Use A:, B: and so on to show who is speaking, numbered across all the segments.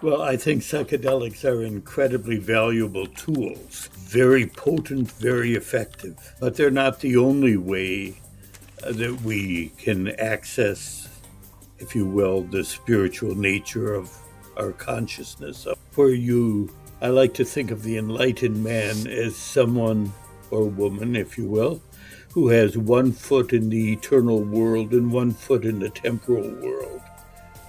A: Well, I think psychedelics are incredibly valuable tools, very potent, very effective, but they're not the only way that we can access, if you will, the spiritual nature of our consciousness. I like to think of the enlightened man as someone or woman, if you will, who has one foot in the eternal world and one foot in the temporal world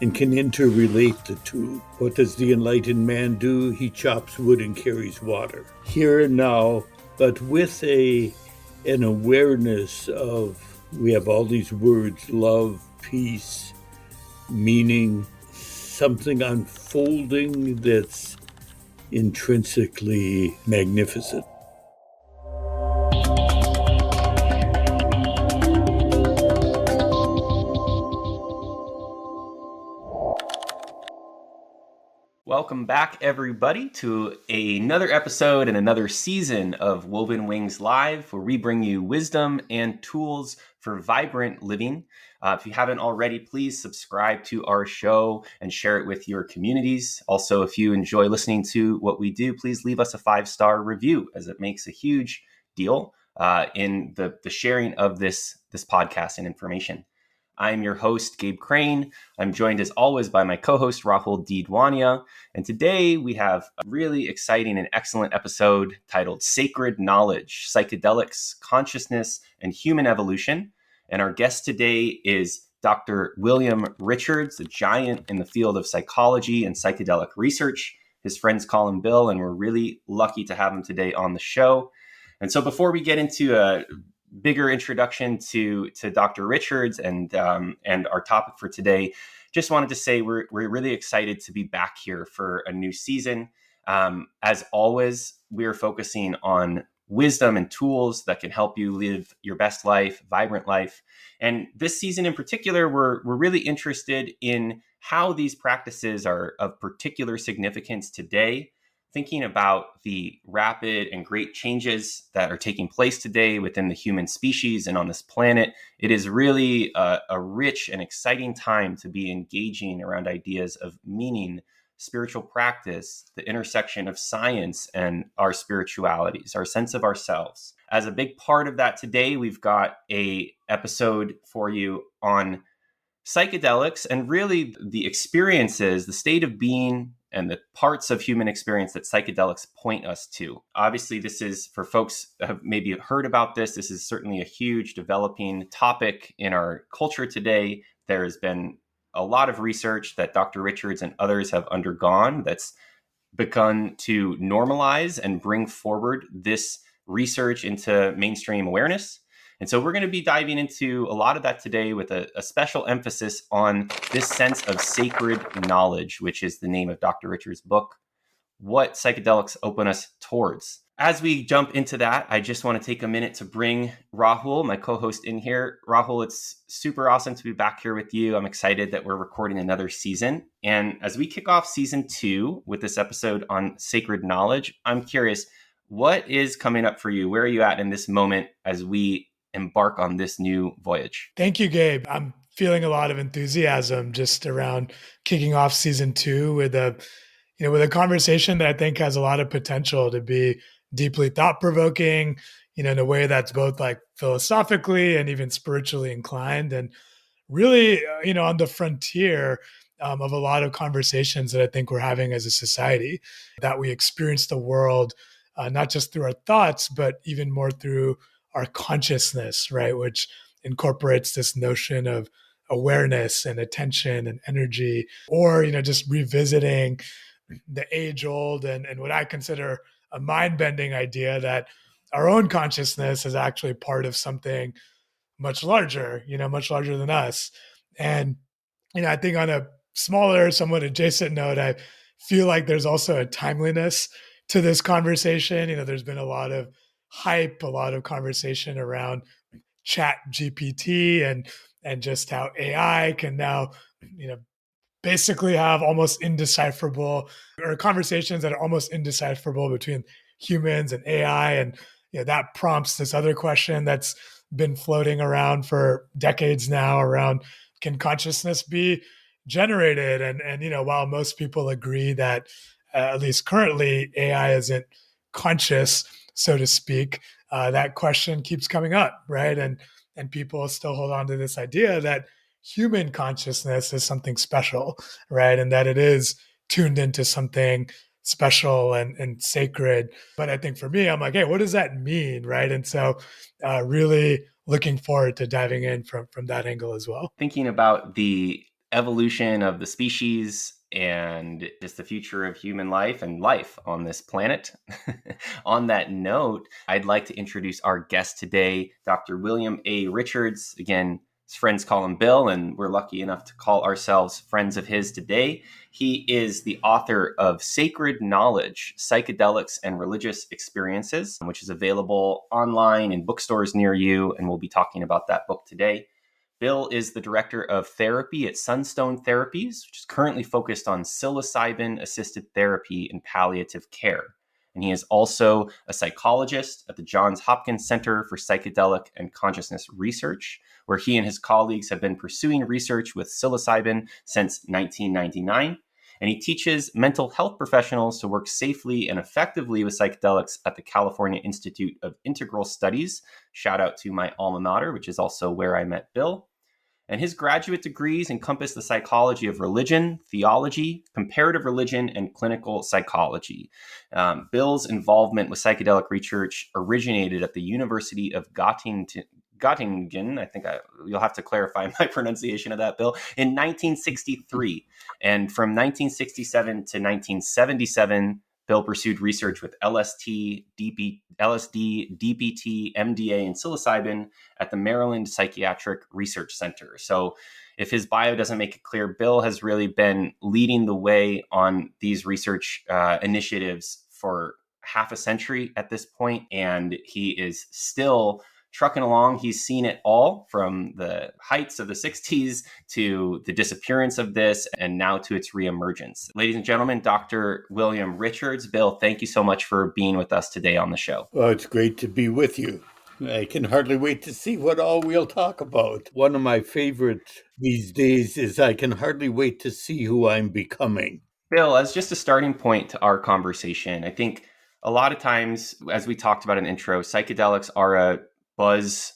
A: and can interrelate the two. What does the enlightened man do? He chops wood and carries water. Here and now, but with an awareness of, we have all these words: love, peace, meaning, something unfolding that's intrinsically magnificent.
B: Welcome back, everybody, to another episode and another season of Woven Wings Live, where we bring you wisdom and tools for vibrant living. If you haven't already, please subscribe to our show and share it with your communities. Also, if you enjoy listening to what we do, please leave us a 5-star review, as it makes a huge deal in the sharing of this podcast and information. I'm your host, Gabe Crane. I'm joined as always by my co-host, Rahul Deedwania. And today we have a really exciting and excellent episode titled Sacred Knowledge, Psychedelics, Consciousness, and Human Evolution. And our guest today is Dr. William Richards, a giant in the field of psychology and psychedelic research. His friends call him Bill, and we're really lucky to have him today on the show. And so before we get into a bigger introduction to Dr. Richards and our topic for today, just wanted to say we're really excited to be back here for a new season. As always, we are focusing on wisdom and tools that can help you live your best life, vibrant life. And this season in particular, we're really interested in how these practices are of particular significance today, thinking about the rapid and great changes that are taking place today within the human species and on this planet. It is really a rich and exciting time to be engaging around ideas of meaning, spiritual practice, the intersection of science and our spiritualities, our sense of ourselves. As a big part of that today, we've got a episode for you on psychedelics and really the experiences, the state of being, and the parts of human experience that psychedelics point us to. Obviously, this is, for folks that have maybe heard about this is certainly a huge developing topic in our culture today. There has been a lot of research that Dr. Richards and others have undergone that's begun to normalize and bring forward this research into mainstream awareness. And so we're going to be diving into a lot of that today with a special emphasis on this sense of sacred knowledge, which is the name of Dr. Richards' book, What Psychedelics Open Us Towards. As we jump into that, I just want to take a minute to bring Rahul, my co-host, in here. Rahul, it's super awesome to be back here with you. I'm excited that we're recording another season. And as we kick off season 2 with this episode on sacred knowledge, I'm curious, what is coming up for you? Where are you at in this moment as we embark on this new voyage?
C: Thank you, Gabe. I'm feeling a lot of enthusiasm just around kicking off season 2 with a conversation that I think has a lot of potential to be deeply thought-provoking, in a way that's both like philosophically and even spiritually inclined, and really, on the frontier of a lot of conversations that I think we're having as a society, that we experience the world not just through our thoughts, but even more through our consciousness, right? Which incorporates this notion of awareness and attention and energy, or, just revisiting the age old and what I consider a mind bending idea that our own consciousness is actually part of something much larger than us. And, I think on a smaller, somewhat adjacent note, I feel like there's also a timeliness to this conversation. There's been a lot of hype, a lot of conversation around chat GPT and just how AI can now, basically have almost indecipherable, or conversations that are almost indecipherable between humans and AI. And that prompts this other question that's been floating around for decades now around, can consciousness be generated. And while most people agree that at least currently AI isn't conscious, so to speak, that question keeps coming up, right? And people still hold on to this idea that human consciousness is something special, right? And that it is tuned into something special and sacred. But I think for me, I'm like, hey, what does that mean, right? And so, really looking forward to diving in from that angle as well.
B: Thinking about the evolution of the species and just the future of human life and life on this planet. On that note, I'd like to introduce our guest today, Dr. William A. Richards. Again, his friends call him Bill, and we're lucky enough to call ourselves friends of his today. He is the author of Sacred Knowledge, Psychedelics and Religious Experiences, which is available online in bookstores near you, and we'll be talking about that book today. Bill is the director of therapy at Sunstone Therapies, which is currently focused on psilocybin-assisted therapy and palliative care. And he is also a psychologist at the Johns Hopkins Center for Psychedelic and Consciousness Research, where he and his colleagues have been pursuing research with psilocybin since 1999. And he teaches mental health professionals to work safely and effectively with psychedelics at the California Institute of Integral Studies. Shout out to my alma mater, which is also where I met Bill. And his graduate degrees encompass the psychology of religion, theology, comparative religion, and clinical psychology. Bill's involvement with psychedelic research originated at the University of Göttingen. You'll have to clarify my pronunciation of that, Bill, in 1963. And from 1967 to 1977, Bill pursued research with LSD, DBT, MDA, and psilocybin at the Maryland Psychiatric Research Center. So if his bio doesn't make it clear, Bill has really been leading the way on these research initiatives for half a century at this point, and he is still trucking along. He's seen it all from the heights of the 60s to the disappearance of this and now to its reemergence. Ladies and gentlemen, Dr. William Richards. Bill, thank you so much for being with us today on the show.
A: Well, it's great to be with you. I can hardly wait to see what all we'll talk about. One of my favorite these days is I can hardly wait to see who I'm becoming.
B: Bill, as just a starting point to our conversation, I think a lot of times, as we talked about in intro, psychedelics are a buzz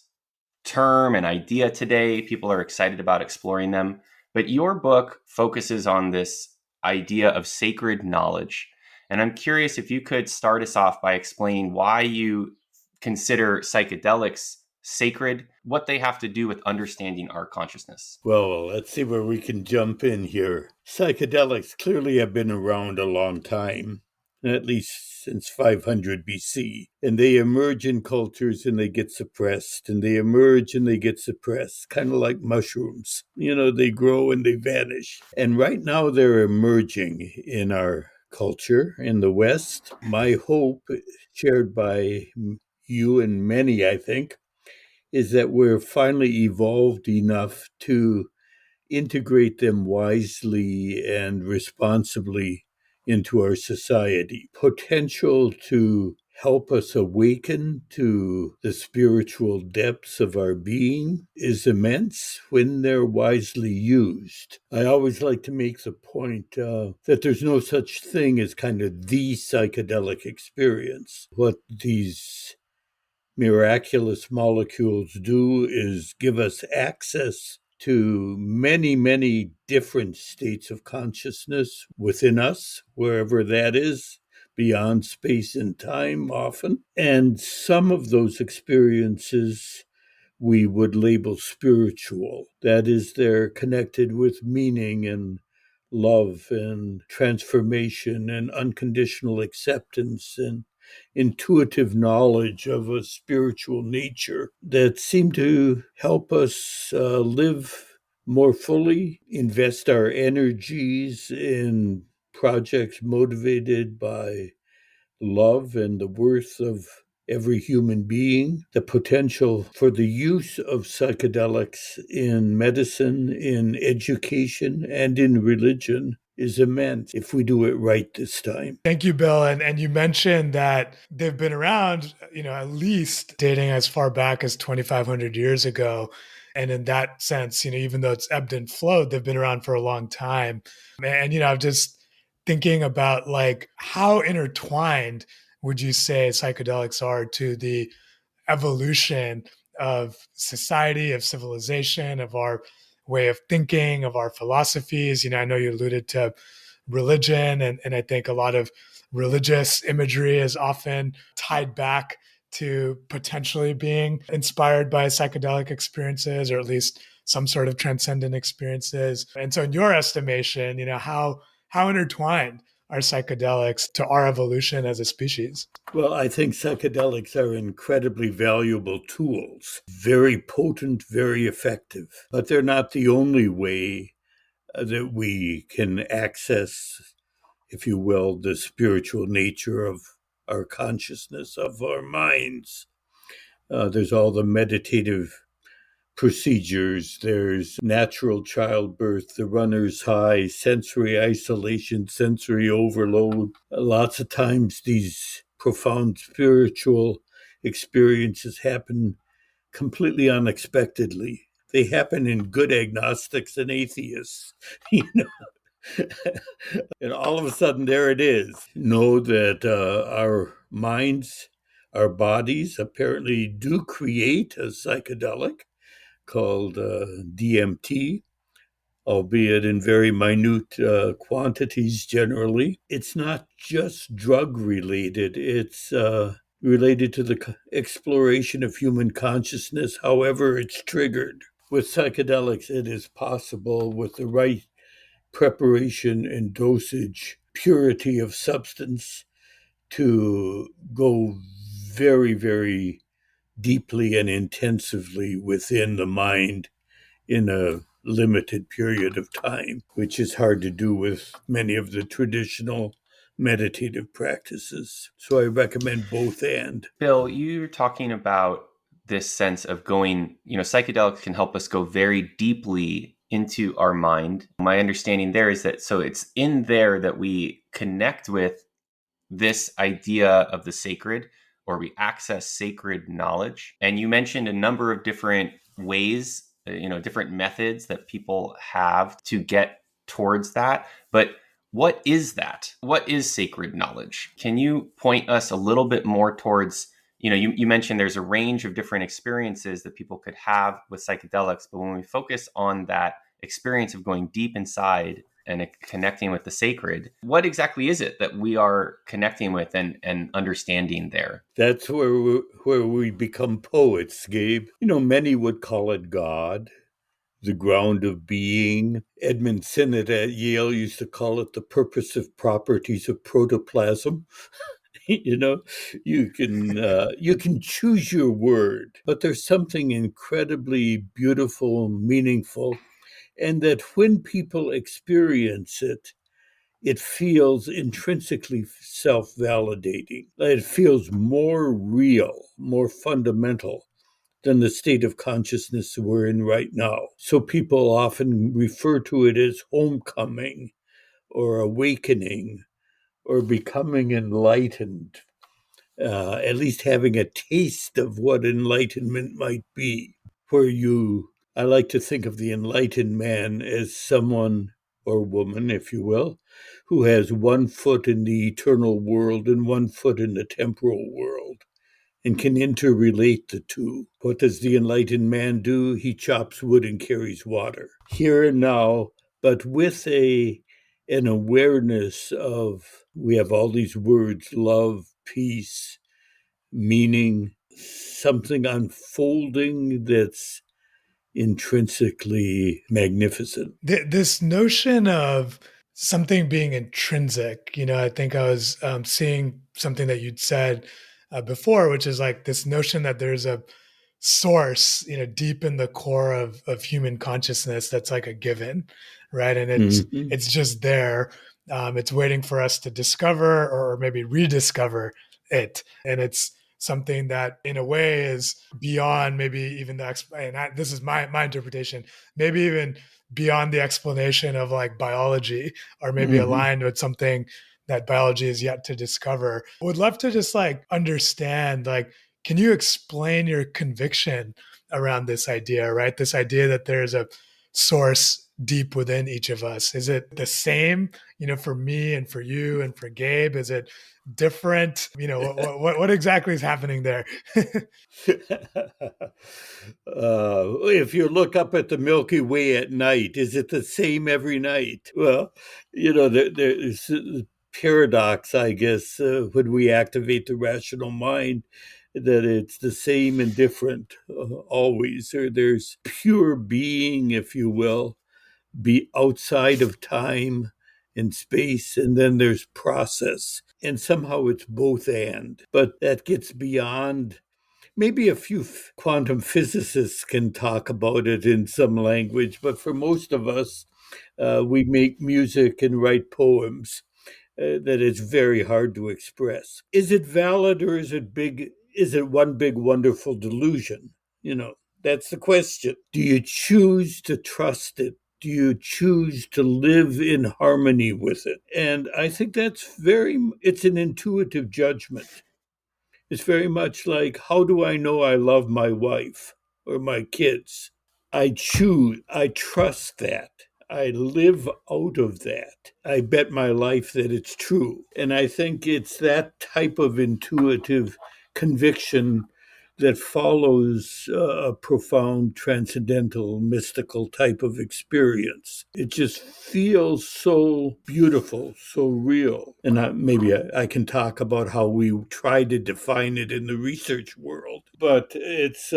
B: term and idea today. People are excited about exploring them. But your book focuses on this idea of sacred knowledge. And I'm curious if you could start us off by explaining why you consider psychedelics sacred, what they have to do with understanding our consciousness.
A: Well, let's see where we can jump in here. Psychedelics clearly have been around a long time, at least since 500 BC. And they emerge in cultures and they get suppressed, and they emerge and they get suppressed, kind of like mushrooms. They grow and they vanish. And right now they're emerging in our culture in the West. My hope, shared by you and many, I think, is that we're finally evolved enough to integrate them wisely and responsibly into our society. Potential to help us awaken to the spiritual depths of our being is immense when they're wisely used. I always like to make the point that there's no such thing as kind of the psychedelic experience. What these miraculous molecules do is give us access to many, many different states of consciousness within us, wherever that is, beyond space and time often. And some of those experiences we would label spiritual. That is, they're connected with meaning and love and transformation and unconditional acceptance and intuitive knowledge of a spiritual nature that seem to help us live more fully, invest our energies in projects motivated by love and the worth of every human being. The potential for the use of psychedelics in medicine, in education, and in religion is immense if we do it right this time.
C: Thank you, Bill. And you mentioned that they've been around, at least dating as far back as 2,500 years ago. And in that sense, even though it's ebbed and flowed, they've been around for a long time. And, I'm just thinking about like how intertwined would you say psychedelics are to the evolution of society, of civilization, of our way of thinking, of our philosophies. I know you alluded to religion, and I think a lot of religious imagery is often tied back to potentially being inspired by psychedelic experiences, or at least some sort of transcendent experiences. And so in your estimation, how intertwined are psychedelics to our evolution as a species?
A: Well, I think psychedelics are incredibly valuable tools, very potent, very effective, but they're not the only way that we can access, if you will, the spiritual nature of our consciousness, of our minds. There's all the meditative procedures, there's natural childbirth, the runner's high, sensory isolation, sensory overload. Lots of times these profound spiritual experiences happen completely unexpectedly. They happen in good agnostics and atheists, you know. And all of a sudden, there it is. Know that our minds, our bodies apparently do create a psychedelic called DMT, albeit in very minute quantities generally. It's not just drug related, it's related to the exploration of human consciousness, however, it's triggered. With psychedelics, it is possible, with the right preparation and dosage, purity of substance, to go very, very deeply and intensively within the mind in a limited period of time, which is hard to do with many of the traditional meditative practices. So I recommend both and.
B: Bill, you're talking about this sense of going, psychedelics can help us go very deeply into our mind. My understanding there is that so it's in there that we connect with this idea of the sacred, or we access sacred knowledge. And you mentioned a number of different ways, different methods that people have to get towards that. But what is that? What is sacred knowledge? Can you point us a little bit more towards, you mentioned there's a range of different experiences that people could have with psychedelics, but when we focus on that experience of going deep inside and connecting with the sacred, what exactly is it that we are connecting with and understanding there?
A: That's where we become poets, Gabe. Many would call it God, the ground of being. Edmund Sinnett at Yale used to call it the purposive properties of protoplasm. you know, you can choose your word, but there's something incredibly beautiful, meaningful, and that when people experience it, it feels intrinsically self-validating. It feels more real, more fundamental than the state of consciousness we're in right now. So people often refer to it as homecoming or awakening or becoming enlightened, at least having a taste of what enlightenment might be. I like to think of the enlightened man as someone or woman, if you will, who has one foot in the eternal world and one foot in the temporal world, and can interrelate the two. What does the enlightened man do? He chops wood and carries water, here and now, but with an awareness of, we have all these words: love, peace, meaning, something unfolding that's intrinsically magnificent.
C: This notion of something being intrinsic, I think I was seeing something that you'd said before, which is like this notion that there's a source, deep in the core of human consciousness that's like a given, right? And
A: Mhm.
C: it's just there. It's waiting for us to discover or maybe rediscover it, and it's something that in a way is beyond maybe even this is my interpretation, maybe even beyond the explanation of like biology, or maybe
A: Mhm.
C: aligned with something that biology is yet to discover. Would love to just like understand, like, Can you explain your conviction around this idea, right? This idea that there's a source deep within each of us. Is it the same, for me and for you and for Gabe? Is it different? What exactly is happening there?
A: If you look up at the Milky Way at night, is it the same every night? Well, there's a paradox, I guess, when we activate the rational mind, that it's the same and different always. Or there's pure being, if you will, be outside of time and space, and then there's process. And somehow it's both and. But that gets beyond. Maybe a few quantum physicists can talk about it in some language, but for most of us, we make music and write poems that it's very hard to express. Is it valid or is it big? Is it one big wonderful delusion? That's the question. Do you choose to trust it? Do you choose to live in harmony with it? And I think it's an intuitive judgment. It's very much like, how do I know I love my wife or my kids? I trust that. I live out of that. I bet my life that it's true. And I think it's that type of intuitive conviction that follows a profound, transcendental, mystical type of experience. It just feels so beautiful, so real. And maybe I can talk about how we try to define it in the research world, but it's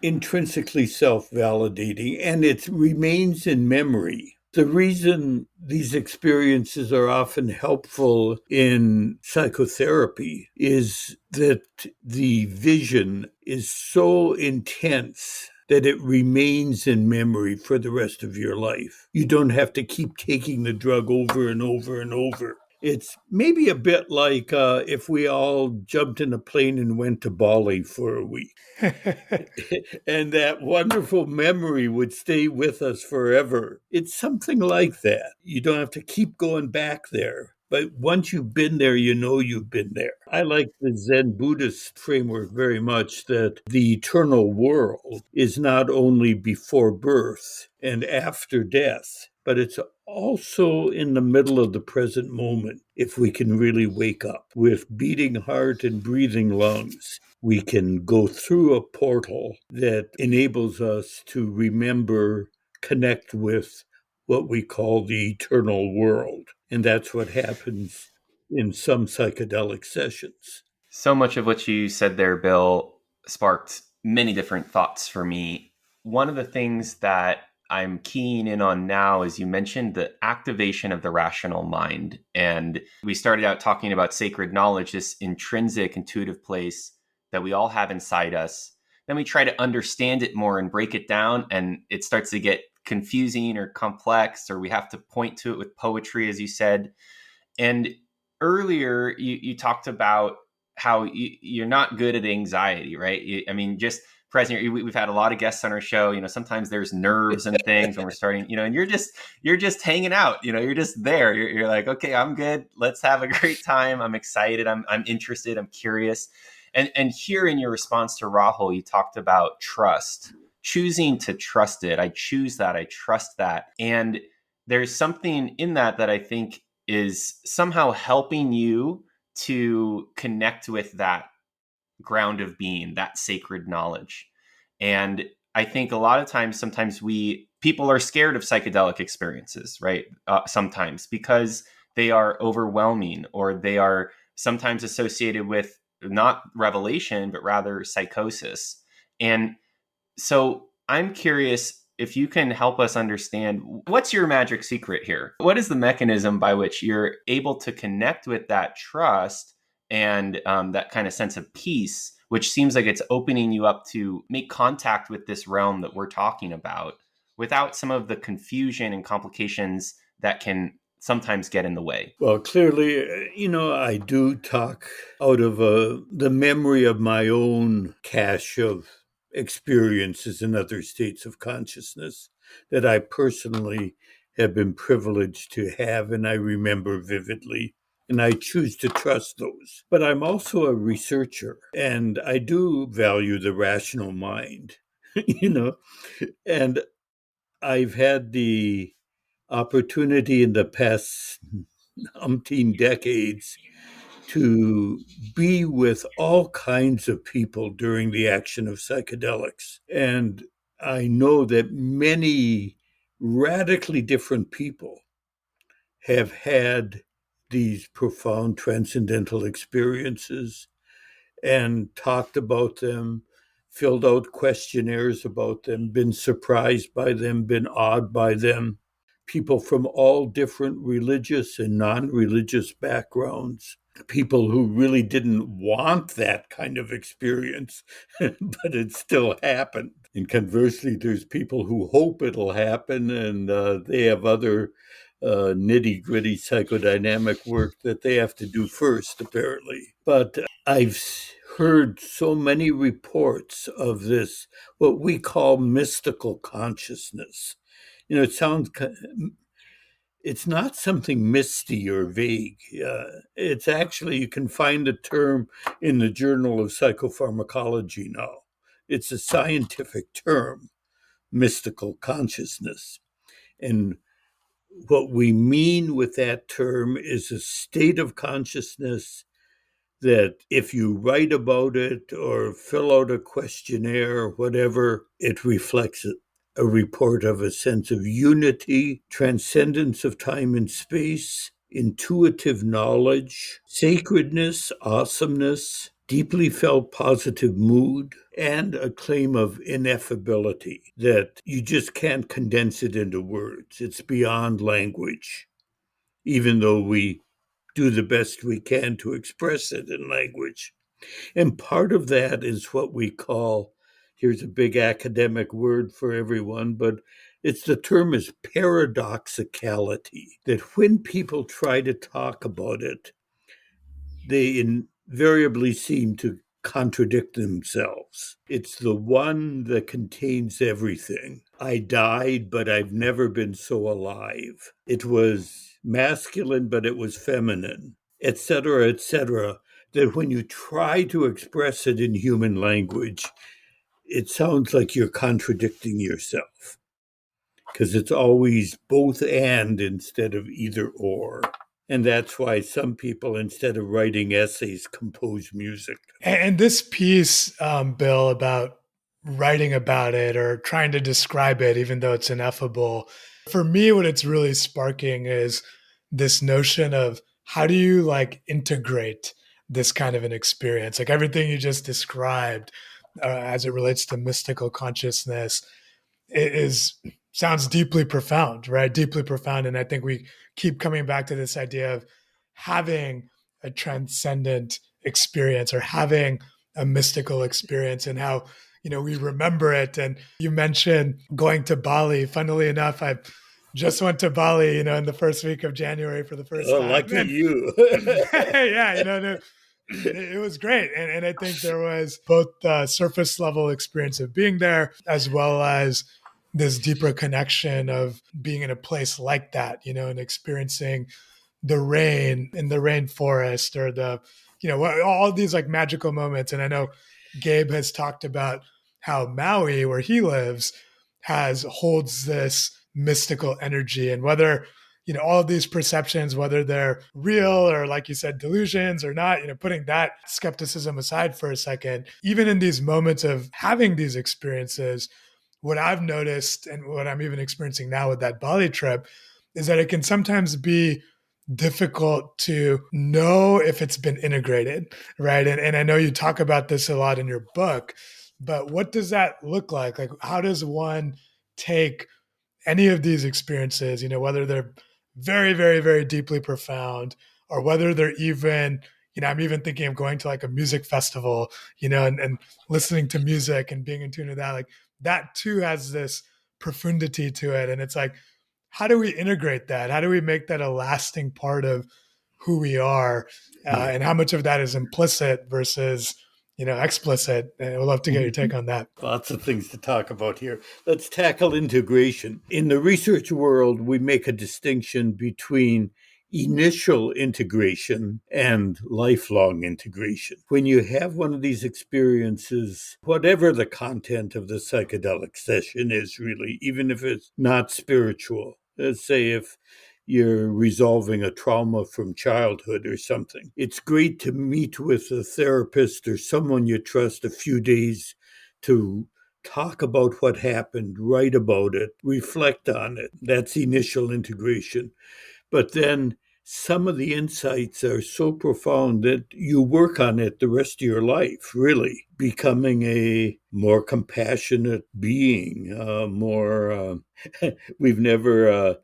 A: intrinsically self validating and it remains in memory. The reason these experiences are often helpful in psychotherapy is that the vision is so intense that it remains in memory for the rest of your life. You don't have to keep taking the drug over and over and over. It's maybe a bit like if we all jumped in a plane and went to Bali for a week. And that wonderful memory would stay with us forever. It's something like that. You don't have to keep going back there. But once you've been there, you know you've been there. I like the Zen Buddhist framework very much, that the eternal world is not only before birth and after death, but it's also in the middle of the present moment. If we can really wake up with beating heart and breathing lungs, we can go through a portal that enables us to remember, connect with what we call the eternal world. And that's what happens in some psychedelic sessions.
B: So much of what you said there, Bill, sparked many different thoughts for me. One of the things that I'm keying in on now is you mentioned the activation of the rational mind. And we started out talking about sacred knowledge, this intrinsic, intuitive place that we all have inside us. Then we try to understand it more and break it down, and it starts to get confusing or complex, or we have to point to it with poetry, as you said. And earlier, you talked about how you're not good at anxiety, right? I mean, just present. We've had a lot of guests on our show. Sometimes there's nerves and things when we're starting. And you're just hanging out. You're just there. You're like, okay, I'm good. Let's have a great time. I'm excited. I'm interested. I'm curious. And here in your response to Rahul, you talked about trust, choosing to trust it. I choose that. I trust that. And there's something in that I think is somehow helping you to connect with that ground of being, that sacred knowledge. And I think a lot of times, sometimes people are scared of psychedelic experiences, right? Sometimes because they are overwhelming, or they are sometimes associated with not revelation, but rather psychosis. And so I'm curious if you can help us understand, what's your magic secret here? What is the mechanism by which you're able to connect with that trust and that kind of sense of peace, which seems like it's opening you up to make contact with this realm that we're talking about without some of the confusion and complications that can sometimes get in the way?
A: Well, clearly, I do talk out of the memory of my own cache of experiences in other states of consciousness that I personally have been privileged to have, and I remember vividly. and I choose to trust those. But I'm also a researcher, and I do value the rational mind, you know, and I've had the opportunity in the past umpteen decades to be with all kinds of people during the action of psychedelics. And I know that many radically different people have had these profound transcendental experiences and talked about them, filled out questionnaires about them, been surprised by them, been awed by them. People from all different religious and non religious backgrounds, people who really didn't want that kind of experience, but it still happened. And conversely, there's people who hope it'll happen, and they have other nitty gritty psychodynamic work that they have to do first, apparently. But I've heard so many reports of this, what we call mystical consciousness. You know, it's not something misty or vague. It's actually, you can find the term in the Journal of Psychopharmacology now. It's a scientific term, mystical consciousness. And what we mean with that term is a state of consciousness that if you write about it or fill out a questionnaire or whatever, it reflects it. A report of a sense of unity, transcendence of time and space, intuitive knowledge, sacredness, awesomeness, deeply felt positive mood, and a claim of ineffability that you just can't condense it into words. It's beyond language, even though we do the best we can to express it in language. And part of that is what we call, here's a big academic word for everyone, but the term is paradoxicality, that when people try to talk about it, they invariably seem to contradict themselves. It's the one that contains everything. I died, but I've never been so alive. It was masculine, but it was feminine, etc., etc. That when you try to express it in human language, it sounds like you're contradicting yourself because it's always both and instead of either or. And that's why some people, instead of writing essays, compose music.
C: And this piece, Bill, about writing about it or trying to describe it, even though it's ineffable, for me, what it's really sparking is this notion of how do you like integrate this kind of an experience? Like everything you just described as it relates to mystical consciousness is sounds deeply profound, right? Deeply profound. And I think we keep coming back to this idea of having a transcendent experience or having a mystical experience and how, you know, we remember it. And you mentioned going to Bali. Funnily enough, I just went to Bali, you know, in the first week of January for the first
A: Oh,
C: time.
A: lucky you.
C: Yeah, you know, it was great. And I think there was both the surface level experience of being there as well as this deeper connection of being in a place like that, you know, and experiencing the rain in the rainforest or the, you know, all these like magical moments. And I know Gabe has talked about how Maui, where he lives, holds this mystical energy, and whether, you know, all of these perceptions, whether they're real or like you said, delusions or not, you know, putting that skepticism aside for a second, even in these moments of having these experiences, what I've noticed and what I'm even experiencing now with that Bali trip is that it can sometimes be difficult to know if it's been integrated, right? And I know you talk about this a lot in your book, but what does that look like? Like, how does one take any of these experiences, you know, whether they're very, very, very deeply profound or whether they're even, you know, I'm even thinking of going to like a music festival, you know, and listening to music and being in tune with that. Like that too has this profundity to it. And it's like, how do we integrate that? How do we make that a lasting part of who we are? And how much of that is implicit versus, you know, explicit? And we'd love to get your take on that.
A: Lots of things to talk about here. Let's tackle integration. In the research world, we make a distinction between initial integration and lifelong integration. When you have one of these experiences, whatever the content of the psychedelic session is, really, even if it's not spiritual, let's say if you're resolving a trauma from childhood or something, it's great to meet with a therapist or someone you trust a few days to talk about what happened, write about it, reflect on it. That's initial integration. But then some of the insights are so profound that you work on it the rest of your life, really, becoming a more compassionate being, we've never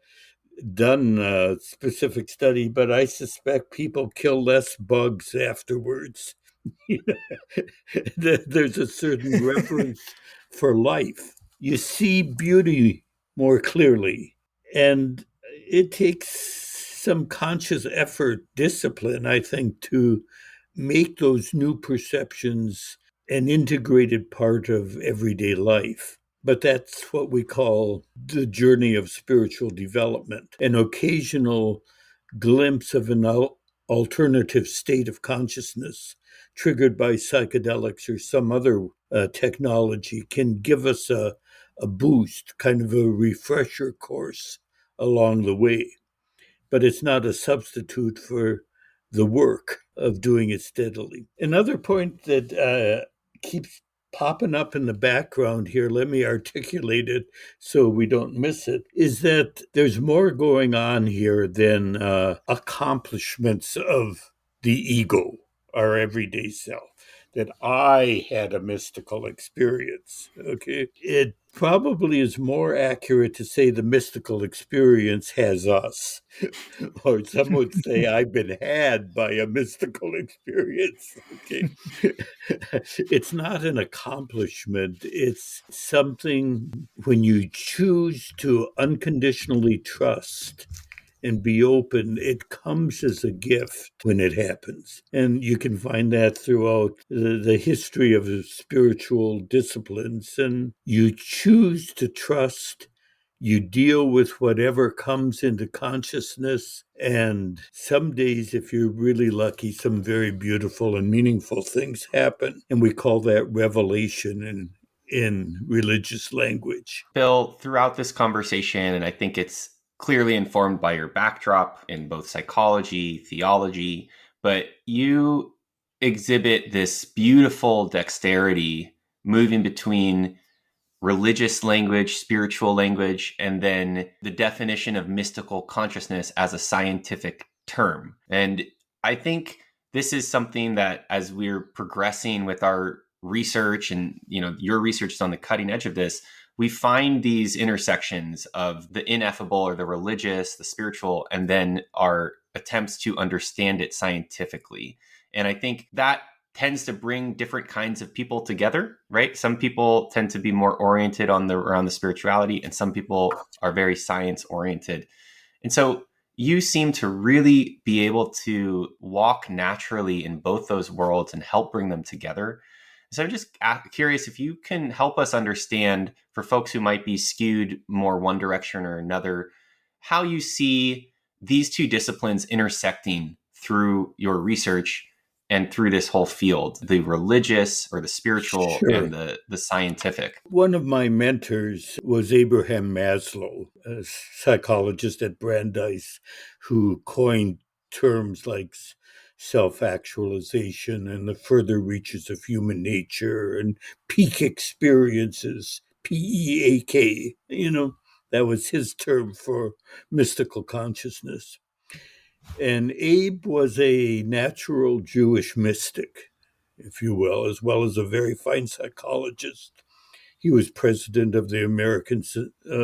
A: done a specific study, but I suspect people kill less bugs afterwards. You know, there's a certain reverence for life. You see beauty more clearly, and it takes some conscious effort, discipline, I think, to make those new perceptions an integrated part of everyday life. But that's what we call the journey of spiritual development, an occasional glimpse of an alternative state of consciousness triggered by psychedelics or some other technology can give us a boost, kind of a refresher course along the way. But it's not a substitute for the work of doing it steadily. Another point that keeps popping up in the background here, let me articulate it so we don't miss it, is that there's more going on here than accomplishments of the ego, our everyday self. That I had a mystical experience. Okay. It probably is more accurate to say the mystical experience has us. Or some would say I've been had by a mystical experience. Okay. It's not an accomplishment. It's something when you choose to unconditionally trust and be open, it comes as a gift when it happens. And you can find that throughout the history of the spiritual disciplines. And you choose to trust, you deal with whatever comes into consciousness. And some days, if you're really lucky, some very beautiful and meaningful things happen. And we call that revelation in religious language.
B: Bill, throughout this conversation, and I think it's clearly informed by your backdrop in both psychology, theology, but you exhibit this beautiful dexterity moving between religious language, spiritual language, and then the definition of mystical consciousness as a scientific term. And I think this is something that as we're progressing with our research and your research is on the cutting edge of this, we find these intersections of the ineffable or the religious, the spiritual, and then our attempts to understand it scientifically. And I think that tends to bring different kinds of people together, right? Some people tend to be more oriented around the spirituality, and some people are very science oriented. And so you seem to really be able to walk naturally in both those worlds and help bring them together. So I'm just curious if you can help us understand, for folks who might be skewed more one direction or another, how you see these two disciplines intersecting through your research and through this whole field, the religious or the spiritual
A: Sure.
B: and the scientific.
A: One of my mentors was Abraham Maslow, a psychologist at Brandeis, who coined terms like self actualization and the further reaches of human nature and peak experiences, PEAK. That was his term for mystical consciousness. And Abe was a natural Jewish mystic, if you will, as well as a very fine psychologist. He was president of the American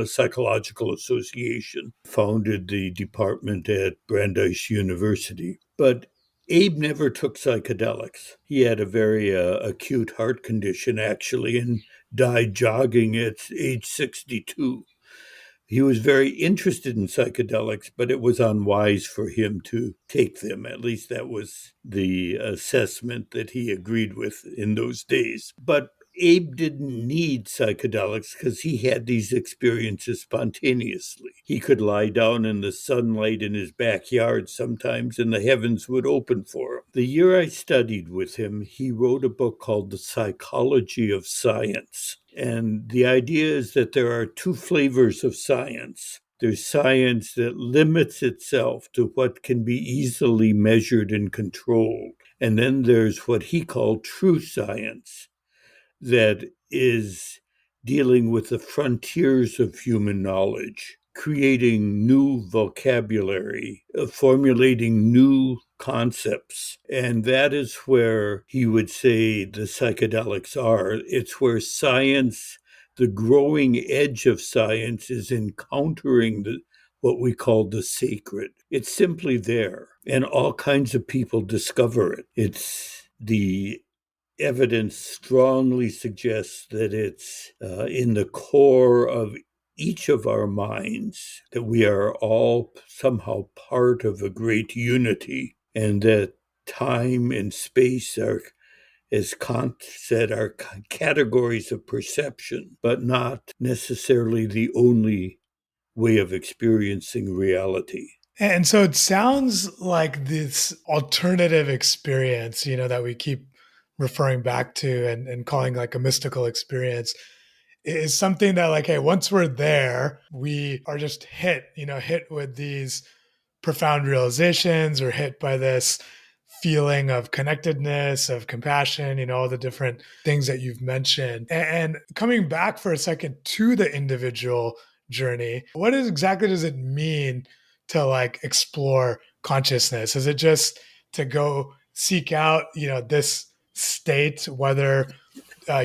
A: Psychological Association, founded the department at Brandeis University. But Abe never took psychedelics. He had a very acute heart condition, actually, and died jogging at age 62. He was very interested in psychedelics, but it was unwise for him to take them. At least that was the assessment that he agreed with in those days. But Abe didn't need psychedelics because he had these experiences spontaneously. He could lie down in the sunlight in his backyard sometimes, and the heavens would open for him. The year I studied with him, he wrote a book called The Psychology of Science. And the idea is that there are two flavors of science. There's science that limits itself to what can be easily measured and controlled. And then there's what he called true science, that is dealing with the frontiers of human knowledge, creating new vocabulary, formulating new concepts. And that is where he would say the psychedelics are. It's where science, the growing edge of science, is encountering what we call the sacred. It's simply there, and all kinds of people discover it. It's the evidence strongly suggests that it's in the core of each of our minds, that we are all somehow part of a great unity, and that time and space are, as Kant said, are categories of perception, but not necessarily the only way of experiencing reality.
C: And so it sounds like this alternative experience, that we keep referring back to and calling like a mystical experience is something that, like, hey, once we're there, we are just hit with these profound realizations or hit by this feeling of connectedness, of compassion, all the different things that you've mentioned. And coming back for a second to the individual journey, exactly does it mean to like explore consciousness? Is it just to go seek out, this state, whether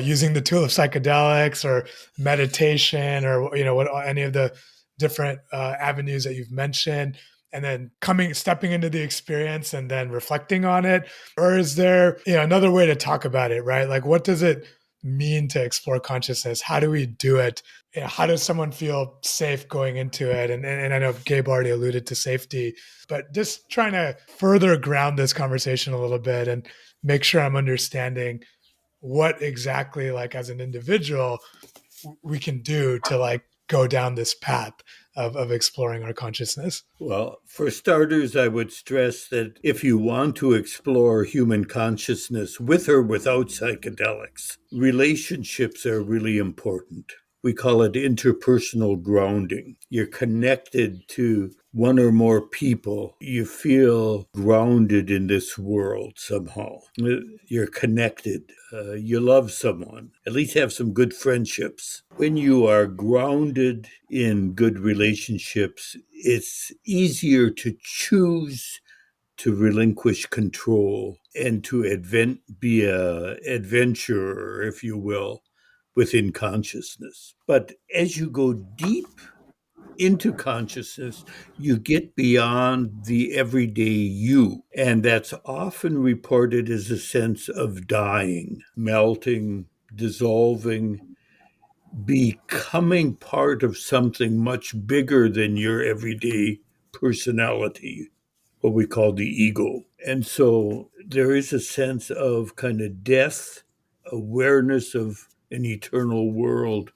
C: using the tool of psychedelics or meditation or what any of the different avenues that you've mentioned, and then stepping into the experience and then reflecting on it? Or is there another way to talk about it, right? Like, what does it mean to explore consciousness? How do we do it? How does someone feel safe going into it? And I know Gabe already alluded to safety, but just trying to further ground this conversation a little bit and make sure I'm understanding what exactly, like, as an individual, we can do to like go down this path of exploring our consciousness.
A: Well, for starters, I would stress that if you want to explore human consciousness with or without psychedelics, relationships are really important. We call it interpersonal grounding. You're connected to one or more people. You feel grounded in this world somehow. You're connected. You love someone. At least have some good friendships. When you are grounded in good relationships, it's easier to choose to relinquish control and to be a adventurer, if you will, within consciousness. But as you go deep into consciousness, you get beyond the everyday you. And that's often reported as a sense of dying, melting, dissolving, becoming part of something much bigger than your everyday personality, what we call the ego. And so there is a sense of kind of death, awareness of an eternal world,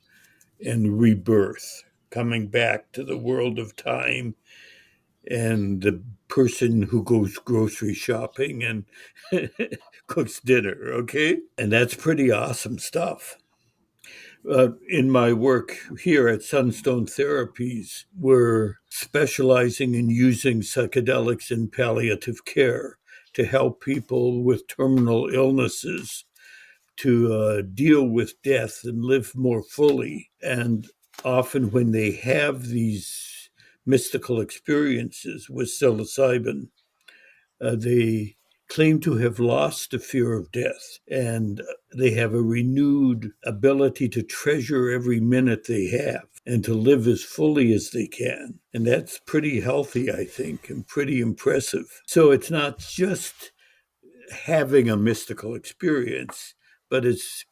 A: and rebirth, coming back to the world of time and the person who goes grocery shopping and cooks dinner, okay? And that's pretty awesome stuff. In my work here at Sunstone Therapies, we're specializing in using psychedelics in palliative care to help people with terminal illnesses to deal with death and live more fully. And often, when they have these mystical experiences with psilocybin, they claim to have lost the fear of death, and they have a renewed ability to treasure every minute they have and to live as fully as they can. And that's pretty healthy, I think, and pretty impressive. So it's not just having a mystical experience, but it's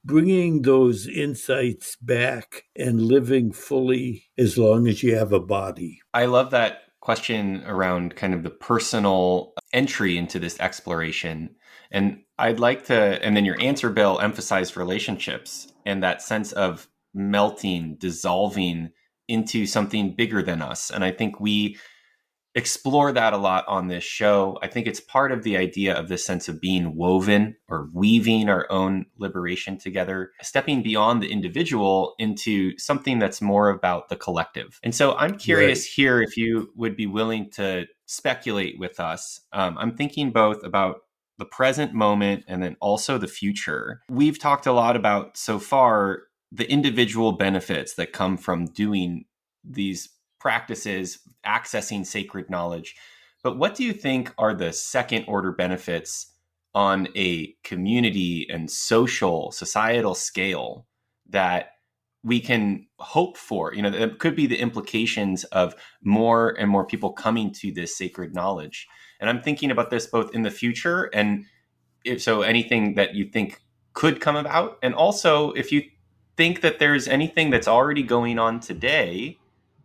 A: bringing those insights back and living fully as long as you have a body.
B: I love that question around kind of the personal entry into this exploration. And I'd like to, and then your answer, Bill, emphasized relationships and that sense of melting, dissolving into something bigger than us. And I think we explore that a lot on this show. I think it's part of the idea of this sense of being woven or weaving our own liberation together, stepping beyond the individual into something that's more about the collective. And so I'm
A: Right.
B: curious here if you would be willing to speculate with us. I'm thinking both about the present moment and then also the future. We've talked a lot about so far the individual benefits that come from doing these practices, accessing sacred knowledge. But what do you think are the second order benefits on a community and social, societal scale that we can hope for? You know, it could be the implications of more and more people coming to this sacred knowledge. And I'm thinking about this both in the future and if so, anything that you think could come about. And also, if you think that there's anything that's already going on today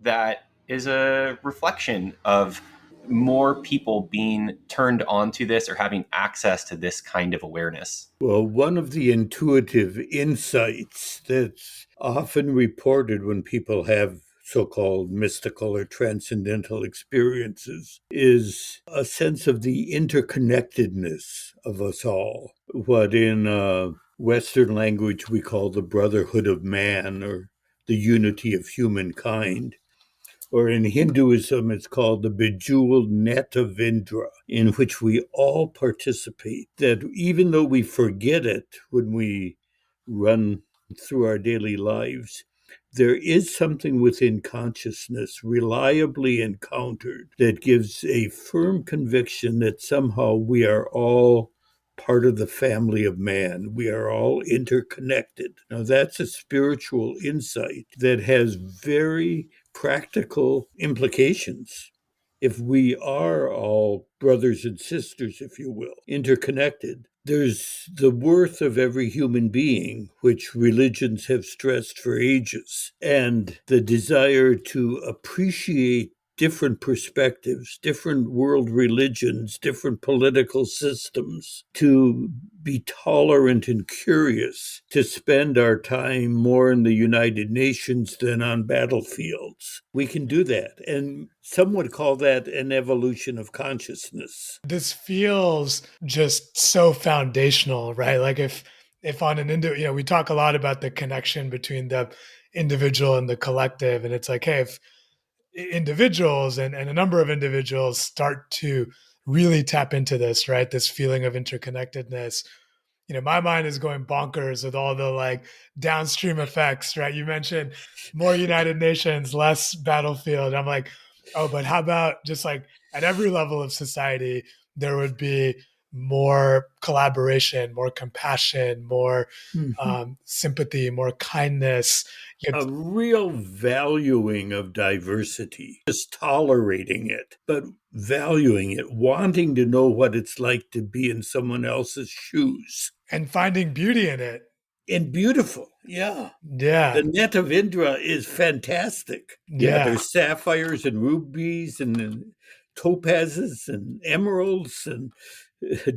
B: that is a reflection of more people being turned on to this or having access to this kind of awareness.
A: Well, one of the intuitive insights that's often reported when people have so called mystical or transcendental experiences is a sense of the interconnectedness of us all. What in Western language we call the brotherhood of man or the unity of humankind. Or in Hinduism, it's called the bejeweled net of Indra, in which we all participate. That even though we forget it when we run through our daily lives, there is something within consciousness reliably encountered that gives a firm conviction that somehow we are all part of the family of man. We are all interconnected. Now, that's a spiritual insight that has very practical implications. If we are all brothers and sisters, if you will, interconnected, there's the worth of every human being, which religions have stressed for ages, and the desire to appreciate different perspectives, different world religions, different political systems, to be tolerant and curious, to spend our time more in the United Nations than on battlefields. We can do that. And some would call that an evolution of consciousness.
C: This feels just so foundational, right? Like if on an we talk a lot about the connection between the individual and the collective, and it's like, hey, if individuals and a number of individuals start to really tap into this, right? This feeling of interconnectedness. My mind is going bonkers with all the like downstream effects, right? You mentioned more United Nations, less battlefield. I'm like, oh, but how about just like at every level of society, there would be more collaboration, more compassion, more
A: Mhm.
C: sympathy, more kindness.
A: A real valuing of diversity, just tolerating it, but valuing it, wanting to know what it's like to be in someone else's shoes.
C: And finding beauty in it.
A: And beautiful, yeah. The
C: Yeah.
A: net of Indra is fantastic. Yeah,
C: Yeah.
A: there's sapphires and rubies and topazes and emeralds and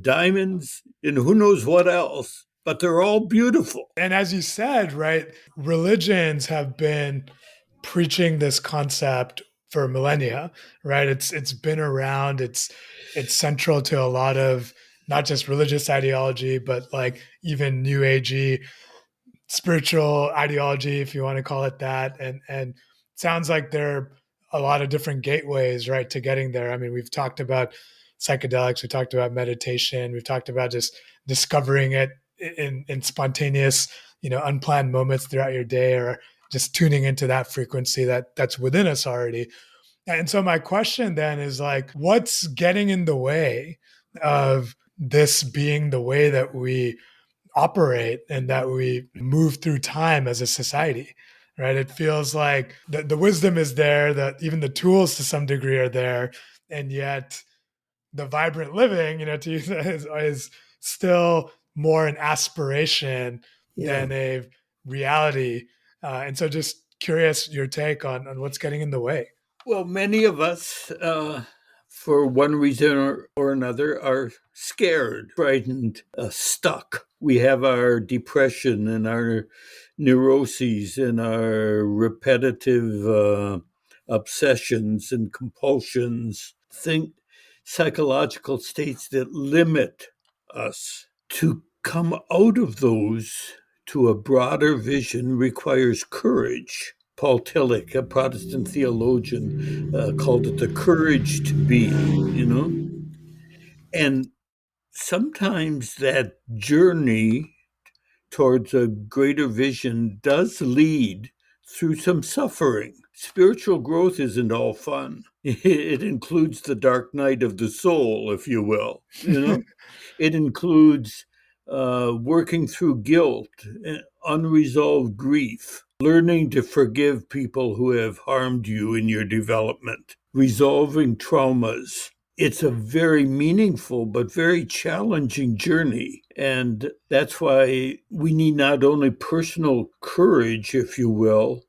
A: diamonds and who knows what else, but they're all beautiful.
C: And as you said, right, religions have been preaching this concept for millennia, right? It's been around. It's central to a lot of not just religious ideology, but like even new agey spiritual ideology, if you want to call it that. And it sounds like there are a lot of different gateways, right, to getting there. I mean, we've talked about psychedelics, we talked about meditation, we've talked about just discovering it in spontaneous, unplanned moments throughout your day, or just tuning into that frequency that's within us already. And so my question then is like, what's getting in the way of this being the way that we operate and that we move through time as a society, right? It feels like the wisdom is there, that even the tools to some degree are there, and yet the vibrant living, to use that, is still more an aspiration
A: Yeah.
C: than a reality. And so just curious your take on what's getting in the way.
A: Well, many of us, for one reason or another, are scared, frightened, stuck. We have our depression and our neuroses and our repetitive obsessions and compulsions, psychological states that limit us. To come out of those to a broader vision requires courage. Paul Tillich, a Protestant theologian, called it the courage to be. And sometimes that journey towards a greater vision does lead through some suffering. Spiritual growth isn't all fun. It includes the dark night of the soul, if you will. It includes working through guilt, unresolved grief, learning to forgive people who have harmed you in your development, resolving traumas. It's a very meaningful but very challenging journey. And that's why we need not only personal courage, if you will,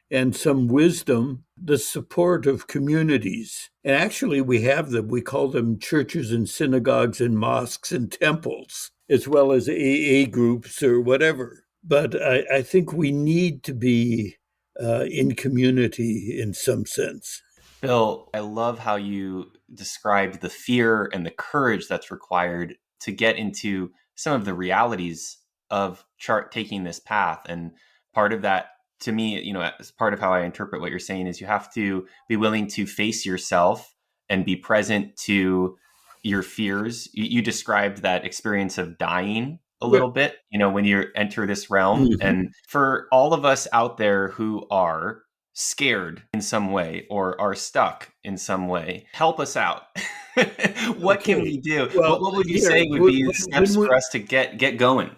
A: and some wisdom, the support of communities. And actually, we have them. We call them churches and synagogues and mosques and temples, as well as AA groups or whatever. But I think we need to be in community in some sense.
B: Bill, I love how you described the fear and the courage that's required to get into some of the realities of taking this path. And part of that, to me, as part of how I interpret what you're saying, is you have to be willing to face yourself and be present to your fears. You described that experience of dying a
A: Well,
B: little bit, when you enter this realm.
A: mhm.
B: And for all of us out there who are scared in some way or are stuck in some way, help us out. What can
A: Okay.
B: we do? What,
A: Well,
B: what would you
A: here,
B: say would be steps for us to get going?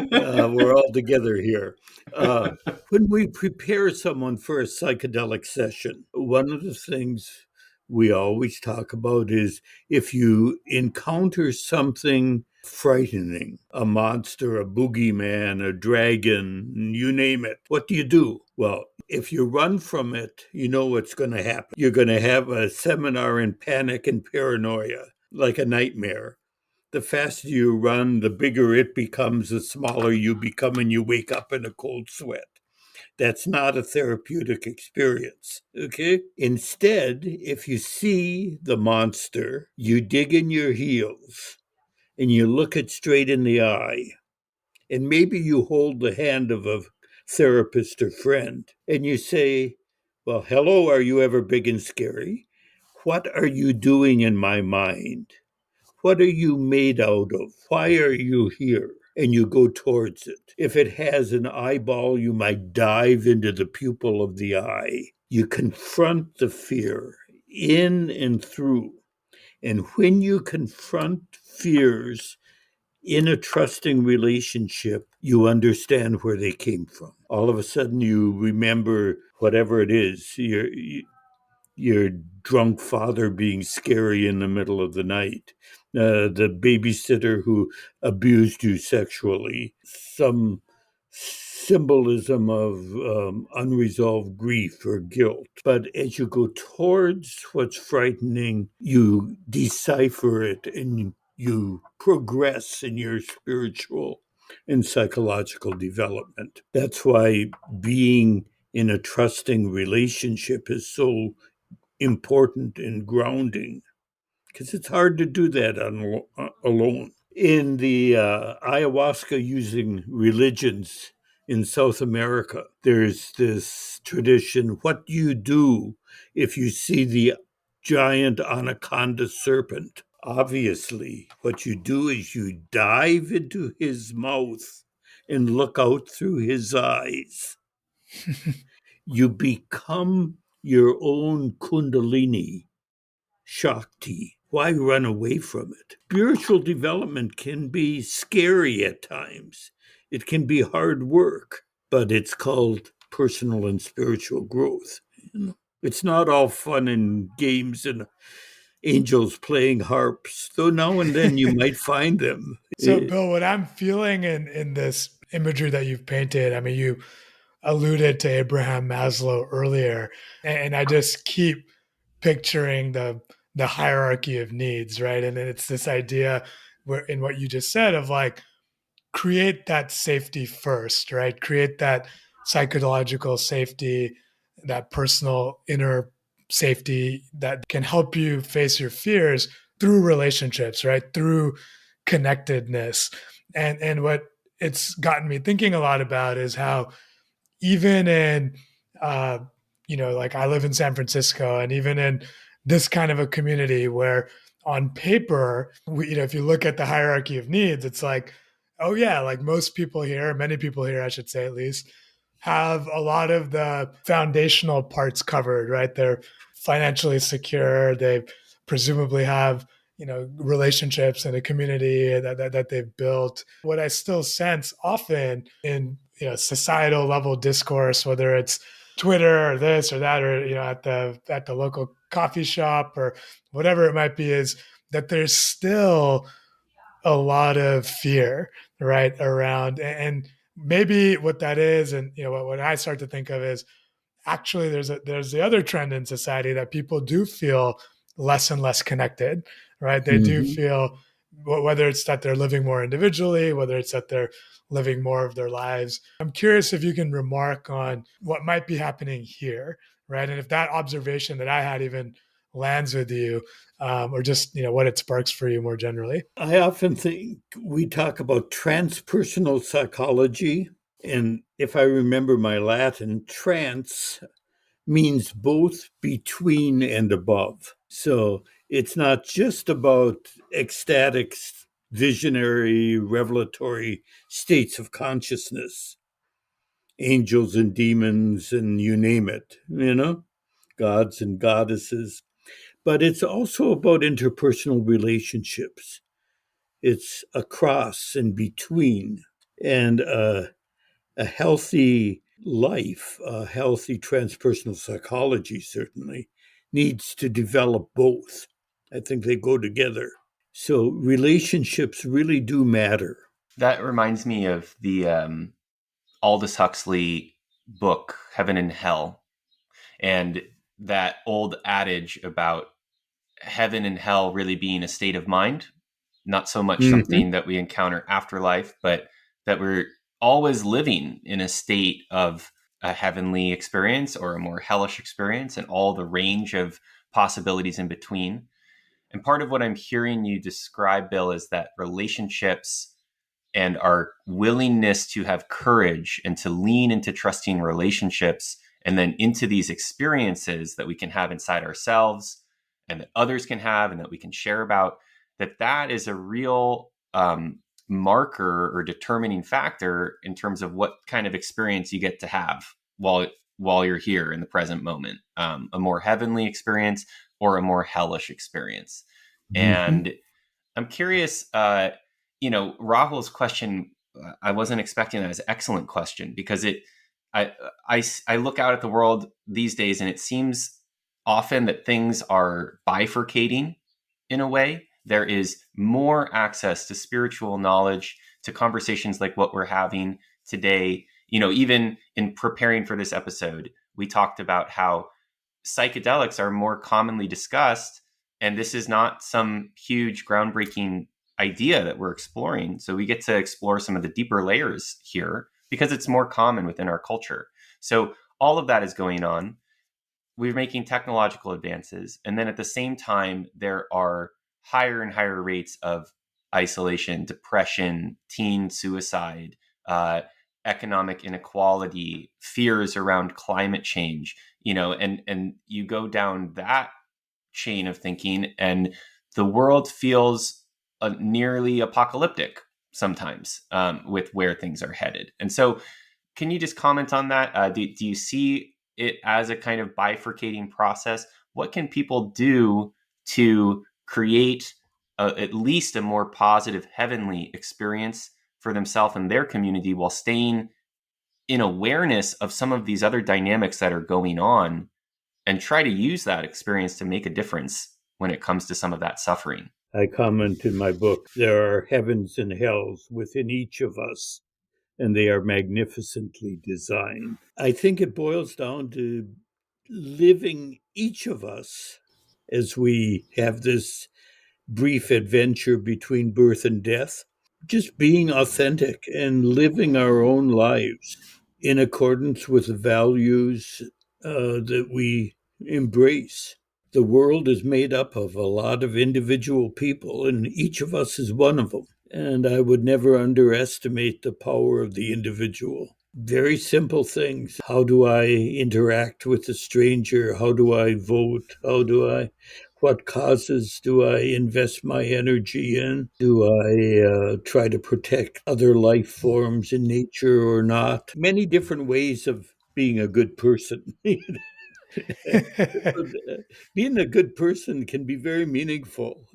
A: we're all together here. Uh, when we prepare someone for a psychedelic session, one of the things we always talk about is if you encounter something frightening, a monster, a boogeyman, a dragon, you name it, what do you do? Well, if you run from it, you know what's going to happen. You're going to have a seminar in panic and paranoia, like a nightmare. The faster you run, the bigger it becomes, the smaller you become, and you wake up in a cold sweat. That's not a therapeutic experience. Okay? Instead, if you see the monster, you dig in your heels and you look it straight in the eye. And maybe you hold the hand of a therapist or friend and you say, well, hello, are you ever big and scary? What are you doing in my mind? What are you made out of? Why are you here? And you go towards it. If it has an eyeball, you might dive into the pupil of the eye. You confront the fear in and through. And when you confront fears in a trusting relationship, you understand where they came from. All of a sudden, you remember whatever it is. Your drunk father being scary in the middle of the night, the babysitter who abused you sexually, some symbolism of unresolved grief or guilt. But as you go towards what's frightening, you decipher it and you progress in your spiritual and psychological development. That's why being in a trusting relationship is so important and grounding because it's hard to do that alone. In the ayahuasca using religions in South America, there's this tradition. What do you do if you see the giant anaconda serpent? Obviously, what you do is you dive into his mouth and look out through his eyes. You become your own kundalini, Shakti. Why run away from it? Spiritual development can be scary at times. It can be hard work, but it's called personal and spiritual growth. It's not all fun and games and angels playing harps, though now and then you might find them.
C: So, Bill, what I'm feeling in this imagery that you've painted, I mean, you alluded to Abraham Maslow earlier, and I just keep picturing the hierarchy of needs, right? And then it's this idea where in what you just said of like create that safety first, right? Create that psychological safety, that personal inner safety that can help you face your fears through relationships, right? Through connectedness. And what it's gotten me thinking a lot about is how even in uh, like I live in San Francisco, and even in this kind of a community where on paper if you look at the hierarchy of needs, it's like, oh yeah, like most people here, many people here I should say at least, have a lot of the foundational parts covered, right? They're financially secure, they presumably have relationships and a community that they've built. What I still sense often in societal level discourse, whether it's Twitter or this or that, or at the local coffee shop or whatever it might be, is that there's still a lot of fear, right, around. And maybe what that is, and what I start to think of is actually there's the other trend in society that people do feel less and less connected, right? They do
A: Mhm.
C: feel, whether it's that they're living more individually, whether it's that they're living more of their lives. I'm curious if you can remark on what might be happening here, right? And if that observation that I had even lands with you, or just what it sparks for you more generally.
A: I often think we talk about transpersonal psychology, and if I remember my Latin, trans means both between and above. So it's not just about ecstatic, visionary, revelatory states of consciousness, angels and demons, and you name it, gods and goddesses. But it's also about interpersonal relationships. It's across and between. And a healthy life, a healthy transpersonal psychology certainly needs to develop both. I think they go together. So relationships really do matter.
B: That reminds me of the Aldous Huxley book, Heaven and Hell, and that old adage about heaven and hell really being a state of mind, not so much
A: Mhm.
B: something that we encounter after life, but that we're always living in a state of a heavenly experience or a more hellish experience and all the range of possibilities in between. And part of what I'm hearing you describe, Bill, is that relationships and our willingness to have courage and to lean into trusting relationships and then into these experiences that we can have inside ourselves and that others can have and that we can share about, that is a real marker or determining factor in terms of what kind of experience you get to have while you're here in the present moment, a more heavenly experience or a more hellish experience.
A: Mhm.
B: And I'm curious, Rahul's question, I wasn't expecting that as an excellent question because I look out at the world these days and it seems often that things are bifurcating in a way. There is more access to spiritual knowledge, to conversations like what we're having today. Even in preparing for this episode, we talked about how psychedelics are more commonly discussed. And this is not some huge groundbreaking idea that we're exploring. So we get to explore some of the deeper layers here because it's more common within our culture. So all of that is going on. We're making technological advances. And then at the same time, there are higher and higher rates of isolation, depression, teen suicide, economic inequality, fears around climate change, and you go down that chain of thinking, and the world feels nearly apocalyptic sometimes with where things are headed. And so, can you just comment on that? Do you see it as a kind of bifurcating process? What can people do to create at least a more positive heavenly experience for themselves and their community while staying in awareness of some of these other dynamics that are going on and try to use that experience to make a difference when it comes to some of that suffering?
A: I comment in my book there are heavens and hells within each of us. and they are magnificently designed. I think it boils down to living each of us as we have this brief adventure between birth and death, just being authentic and living our own lives in accordance with the values that we embrace. The world is made up of a lot of individual people, and each of us is one of them. And I would never underestimate the power of the individual. Very simple things. How do I interact with a stranger? How do I vote? What causes do I invest my energy in? Do I try to protect other life forms in nature or not? Many different ways of being a good person. Being a good person can be very meaningful.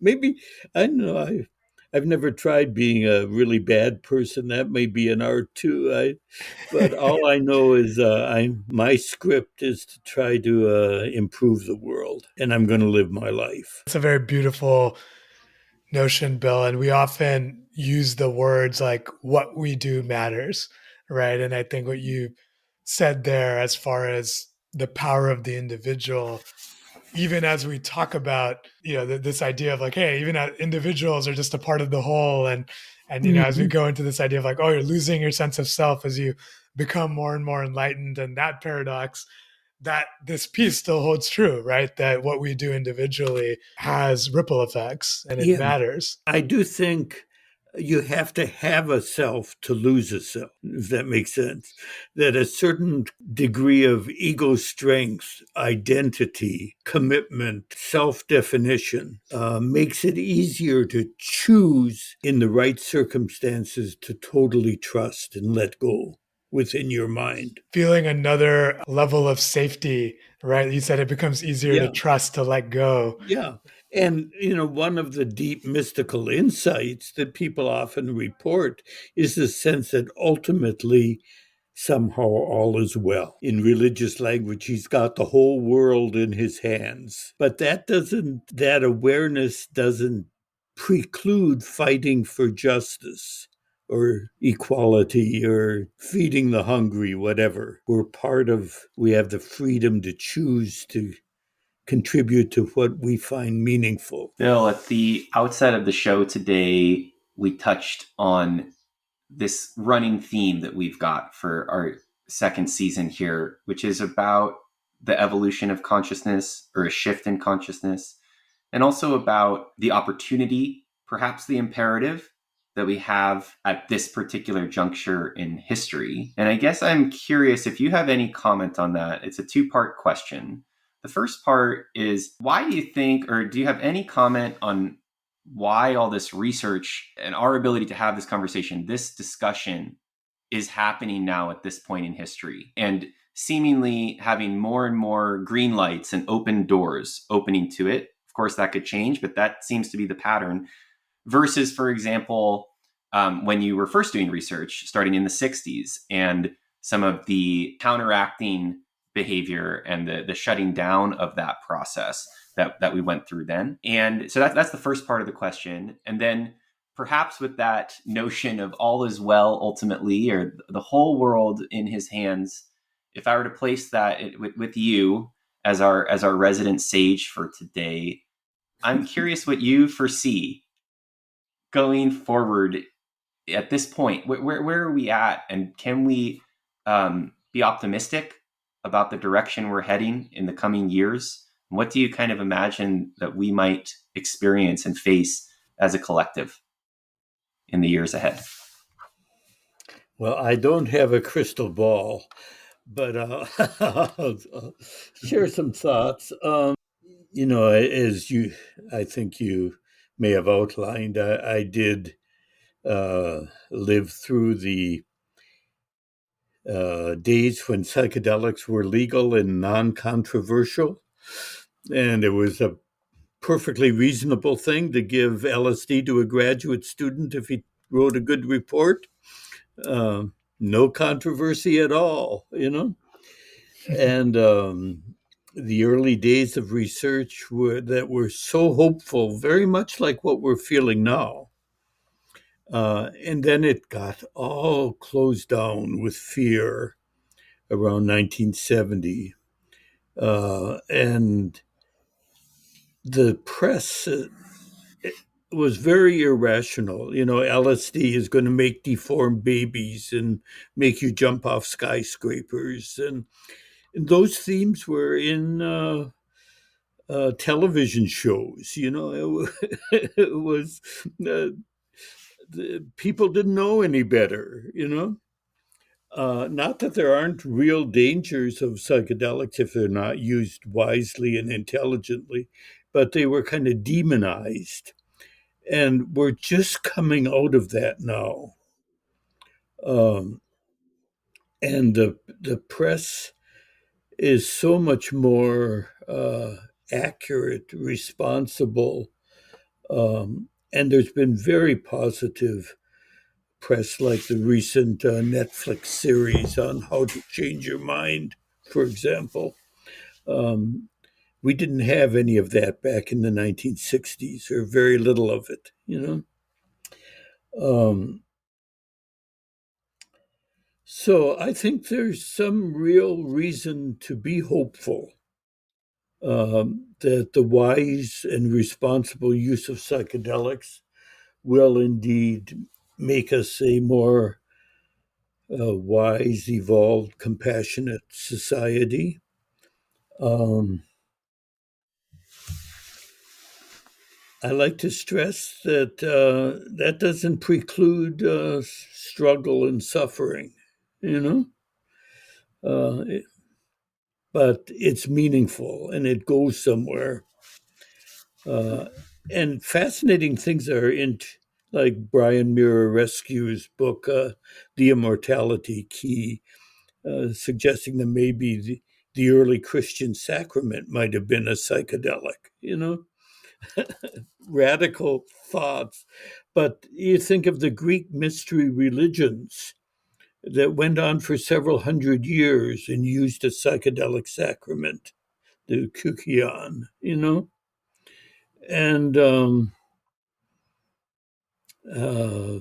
A: Maybe I don't know. I've never tried being a really bad person. That may be an art too. But all I know is my script is to try to improve the world, and I'm going to live my life.
C: It's a very beautiful notion, Bill. And we often use the words like what we do matters, right? And I think what you said there, as far as the power of the individual, even as we talk about, this idea of like, hey, even individuals are just a part of the whole. And, as we
A: Mhm.
C: go into this idea of like, oh, you're losing your sense of self as you become more and more enlightened, and that paradox, that this piece still holds true, right? That what we do individually has ripple effects and it
A: Yeah,
C: matters.
A: I do think you have to have a self to lose a self, if that makes sense. That a certain degree of ego strength, identity, commitment, self definition makes it easier to choose in the right circumstances to totally trust and let go within your mind.
C: Feeling another level of safety, right? You said it becomes easier to
A: Yeah.
C: trust, to let go.
A: Yeah. And, one of the deep mystical insights that people often report is the sense that ultimately, somehow, all is well. In religious language, he's got the whole world in his hands. But that awareness doesn't preclude fighting for justice or equality or feeding the hungry, whatever. We have the freedom to choose to contribute to what we find meaningful.
B: Bill, at the outset of the show today, we touched on this running theme that we've got for our second season here, which is about the evolution of consciousness or a shift in consciousness, and also about the opportunity, perhaps the imperative that we have at this particular juncture in history. And I guess I'm curious if you have any comment on that. It's a two-part question. The first part is, why do you think, or do you have any comment on why all this research and our ability to have this conversation, this discussion is happening now at this point in history, and seemingly having more and more green lights and open doors opening to it? Of course, that could change, but that seems to be the pattern. Versus, for example, when you were first doing research starting in the 60s and some of the counteracting behavior and the shutting down of that process that we went through then. And so that's the first part of the question. And then perhaps with that notion of all is well ultimately, or the whole world in his hands, if I were to place that with you as our resident sage for today, I'm curious what you foresee going forward at this point. Where are we at, and can we be optimistic about the direction we're heading in the coming years? What do you kind of imagine that we might experience and face as a collective in the years ahead?
A: Well, I don't have a crystal ball, but I'll share some thoughts. As I think you may have outlined, I did live through the days when psychedelics were legal and non-controversial, and it was a perfectly reasonable thing to give LSD to a graduate student if he wrote a good report. No controversy at all, And the early days of research were so hopeful, very much like what we're feeling now. And then it got all closed down with fear around 1970. And the press was very irrational. You know, LSD is going to make deformed babies and make you jump off skyscrapers. And those themes were in television shows. You know, it was people didn't know any better. You know, not that there aren't real dangers of psychedelics if they're not used wisely and intelligently, but they were kind of demonized. And we're just coming out of that now. Um, and the press is so much more accurate, responsible, and there's been very positive press, like the recent Netflix series on how to change your mind, for example. Um, we didn't have any of that back in the 1960s, or very little of it, you know. Um, so I think there's some real reason to be hopeful that the wise and responsible use of psychedelics will indeed make us a more wise, evolved, compassionate society. Um, I like to stress that that doesn't preclude struggle and suffering, you know, uh, it- but it's meaningful and it goes somewhere. Uh, and fascinating things are in, like Brian Muir Rescue's book, The Immortality Key, suggesting that maybe the early Christian sacrament might have been a psychedelic, you know, radical thoughts. But you think of the Greek mystery religions that went on for several hundred years and used a psychedelic sacrament, the kykion, you know, and uh,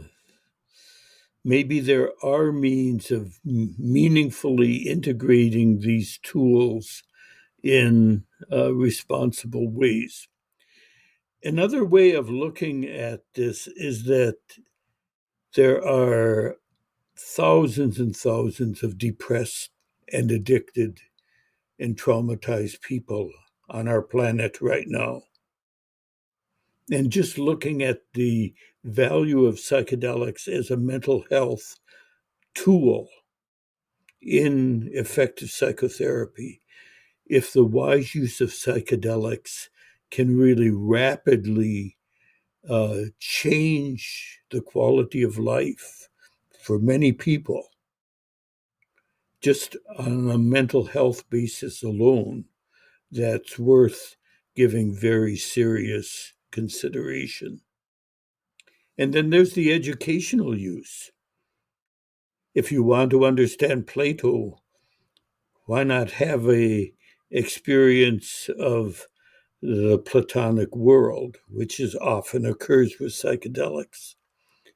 A: maybe there are means of meaningfully integrating these tools in responsible ways. Another way of looking at this is that there are thousands and thousands of depressed and addicted and traumatized people on our planet right now. And just looking at the value of psychedelics as a mental health tool in effective psychotherapy, if the wise use of psychedelics can really rapidly change the quality of life for many people, just on a mental health basis alone, that's worth giving very serious consideration. And then there's the educational use. If you want to understand Plato, why not have a experience of the Platonic world, which is often occurs with psychedelics?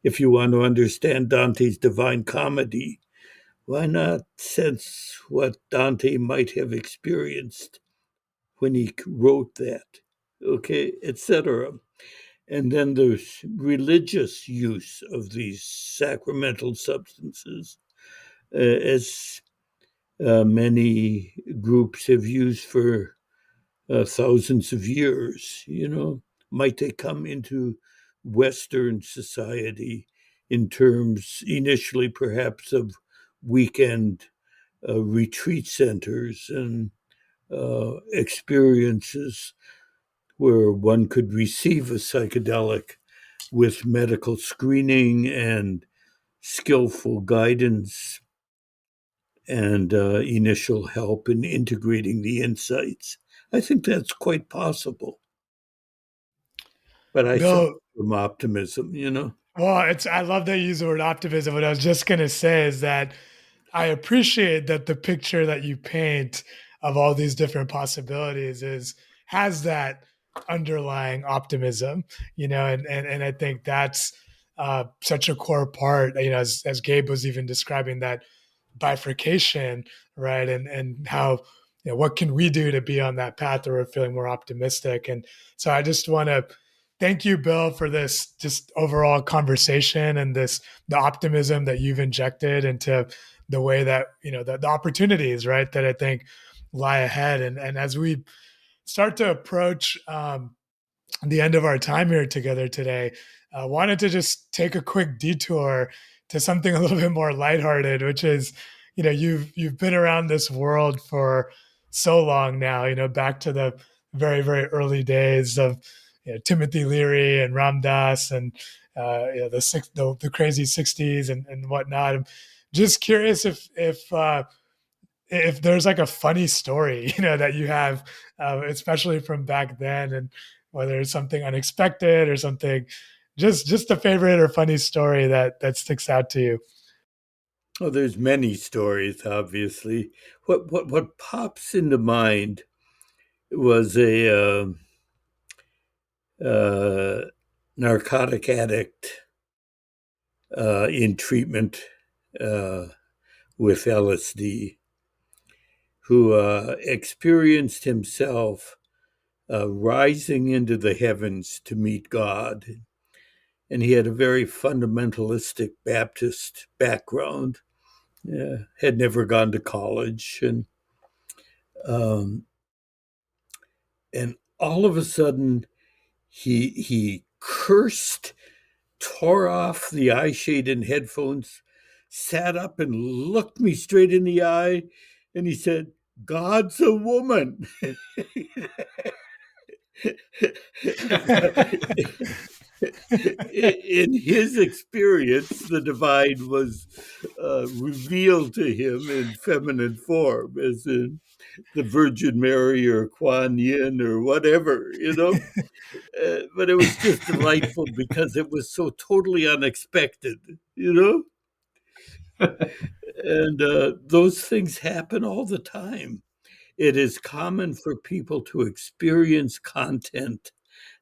A: If you want to understand Dante's Divine Comedy, why not sense what Dante might have experienced when he wrote that? Okay, etc. And then there's religious use of these sacramental substances, as many groups have used for thousands of years. You know, might they come into Western society in terms initially perhaps of weekend retreat centers and experiences where one could receive a psychedelic with medical screening and skillful guidance and initial help in integrating the insights. I think that's quite possible, but I suffer
C: Bill,
A: from optimism, you know?
C: well, it's I love that you use the word optimism. What I was just gonna say is that I appreciate that the picture that you paint of all these different possibilities is has that underlying optimism, and I think that's such a core part. As Gabe was even describing that bifurcation, right? And how, what can we do to be on that path where we're feeling more optimistic? And so I just want to thank you, Bill, for this just overall conversation and the optimism that you've injected into the way that, the opportunities, right, that I think lie ahead. And as we start to approach the end of our time here together today, I wanted to just take a quick detour to something a little bit more lighthearted, which is, you've been around this world for so long now, back to the very, very early days of, Timothy Leary and Ram Dass and the crazy 60s and whatnot. I'm just curious if there's like a funny story, that you have, especially from back then, and whether it's something unexpected or something, just a favorite or funny story that sticks out to you.
A: Oh, there's many stories, obviously. What pops into mind was a narcotic addict in treatment uh, with LSD who experienced himself rising into the heavens to meet God. And he had a very fundamentalistic Baptist background, had never gone to college. Um, and all of a sudden, he cursed, tore off the eye shade and headphones, sat up and looked me straight in the eye, and he said, "God's a woman." In his experience, the divine was revealed to him in feminine form, as in the Virgin Mary or Kuan Yin or whatever, but it was just delightful because it was so totally unexpected, and those things happen all the time. It is common for people to experience content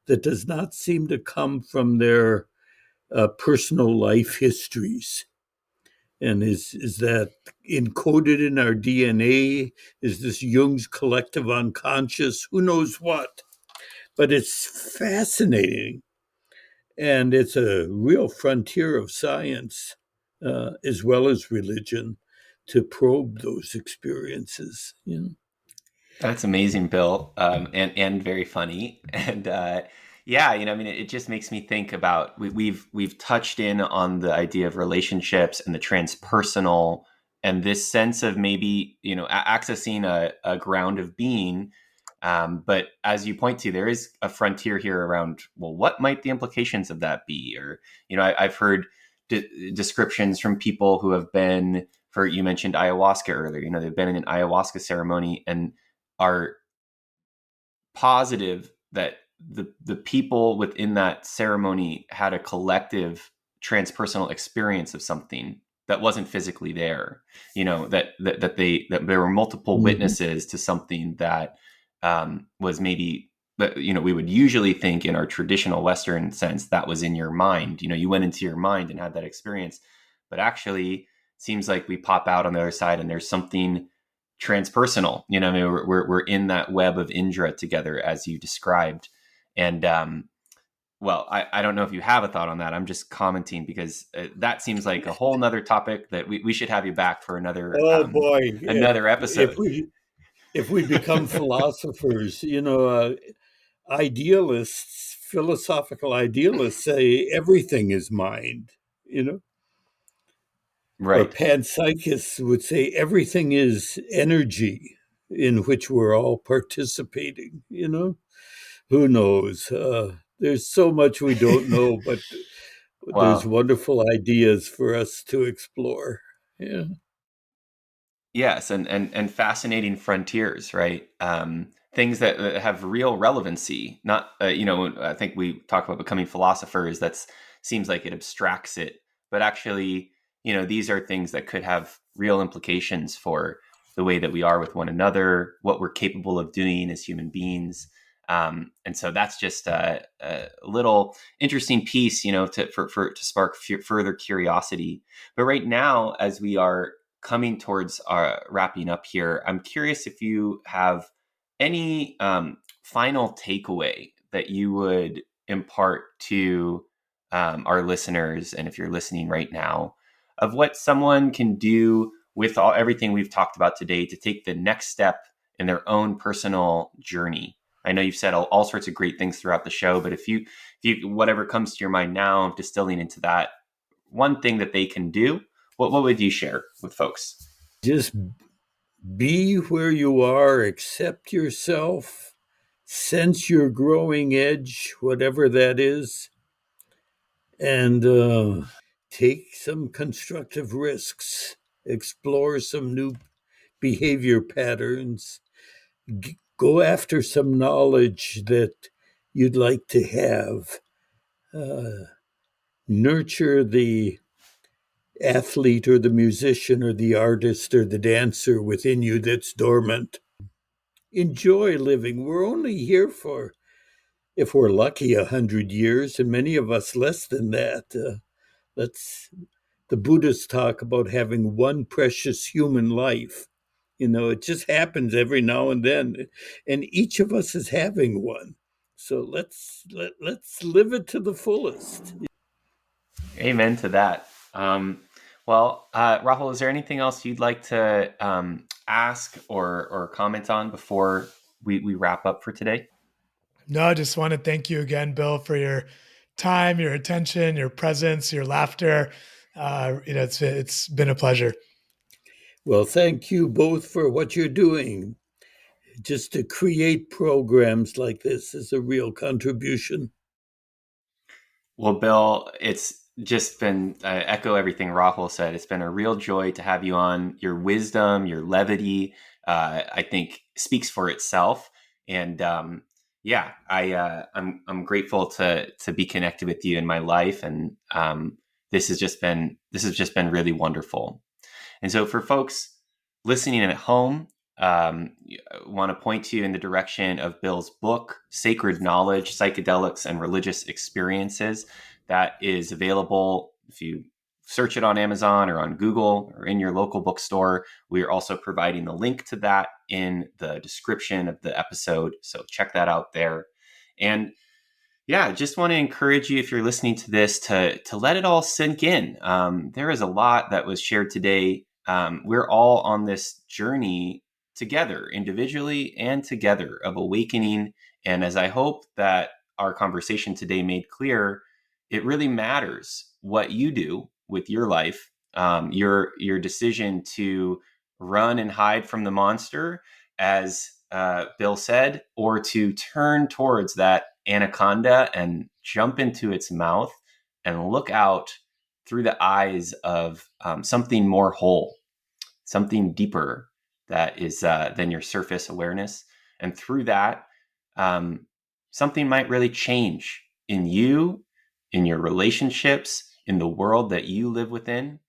A: that does not seem to come from their personal life histories. And is that encoded in our DNA? Is this Jung's collective unconscious? Who knows what? But it's fascinating. And it's a real frontier of science, as well as religion, to probe those experiences.
B: That's amazing, Bill, and very funny. And yeah, I mean, it just makes me think about we've touched in on the idea of relationships and the transpersonal, and this sense of maybe accessing a ground of being. But as you point to, there is a frontier here around, well, what might the implications of that be? Or I've heard descriptions from people who have been, for you mentioned ayahuasca earlier. They've been in an ayahuasca ceremony and are positive that the people within that ceremony had a collective transpersonal experience of something that wasn't physically there. That there were multiple
A: Mhm.
B: witnesses to something that was maybe that we would usually think in our traditional Western sense that was in your mind. You went into your mind and had that experience, but actually seems like we pop out on the other side and there's something transpersonal. I mean, we're in that web of Indra together, as you described. And well, I don't know if you have a thought on that. I'm just commenting because that seems like a whole nother topic that we should have you back for
A: Oh boy,
B: another
A: if
B: episode.
A: we become philosophers, idealists, philosophical idealists say everything is mind, you know, or
B: Right.
A: panpsychists would say everything is energy in which we're all participating. Who knows? There's so much we don't know, but there's
B: Well,
A: wonderful ideas for us to explore. Yeah.
B: yes, and fascinating frontiers, right? Things that have real relevancy. Not, I think we talk about becoming philosophers. That's seems like it abstracts it, but actually, these are things that could have real implications for the way that we are with one another, what we're capable of doing as human beings. And so that's just a little interesting piece, to spark further curiosity. But right now, as we are coming towards wrapping up here, I'm curious if you have any final takeaway that you would impart to our listeners, and if you're listening right now, of what someone can do with everything we've talked about today to take the next step in their own personal journey. I know you've said all sorts of great things throughout the show, but if you whatever comes to your mind now, distilling into that one thing that they can do, what would you share with folks?
A: Just be where you are, accept yourself, sense your growing edge, whatever that is, and take some constructive risks, explore some new behavior patterns, go after some knowledge that you'd like to have, nurture the athlete or the musician or the artist or the dancer within you that's dormant. Enjoy living. We're only here for, if we're lucky, 100 years, and many of us less than that. Let's. The Buddhists talk about having one precious human life. It just happens every now and then, and each of us is having one. So let's live it to the fullest.
B: Amen to that. Rahul, is there anything else you'd like to ask or comment on before we wrap up for today?
C: No, I just want to thank you again, Bill, for your time, your attention, your presence, your laughter. It's been a pleasure.
A: Well, thank you both for what you're doing. Just to create programs like this is a real contribution.
B: Well, Bill, it's just been, I echo everything Rahul said. It's been a real joy to have you on. Your wisdom, your levity, I think speaks for itself. And I'm grateful to be connected with you in my life. And this has just been really wonderful. And so for folks listening at home, want to point you in the direction of Bill's book, Sacred Knowledge, Psychedelics and Religious Experiences, that is available if you search it on Amazon or on Google or in your local bookstore. We are also providing the link to that in the description of the episode. So check that out there. And yeah, just want to encourage you, if you're listening to this, to let it all sink in. There is a lot that was shared today. We're all on this journey together, individually and together, of awakening. And as I hope that our conversation today made clear, it really matters what you do with your life, your decision to run and hide from the monster, as Bill said, or to turn towards that anaconda and jump into its mouth and look out through the eyes of something more whole, something deeper that is than your surface awareness. And through that, something might really change in you, in your relationships, in the world that you live within.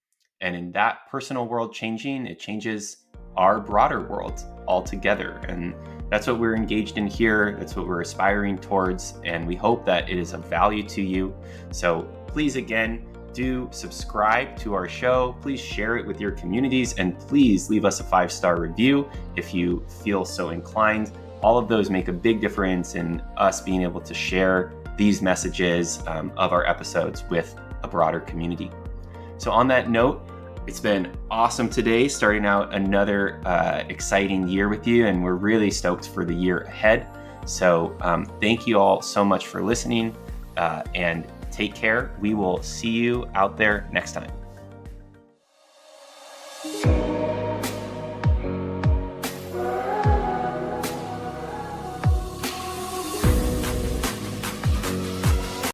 B: And in that personal world changing, it changes our broader world altogether. And that's what we're engaged in here. That's what we're aspiring towards. And we hope that it is of value to you. So please, again, do subscribe to our show. Please share it with your communities, and please leave us a 5-star review if you feel so inclined. All of those make a big difference in us being able to share these messages of our episodes with a broader community. So on that note, it's been awesome today, starting out another exciting year with you, and we're really stoked for the year ahead. So thank you all so much for listening, and take care. We will see you out there next time.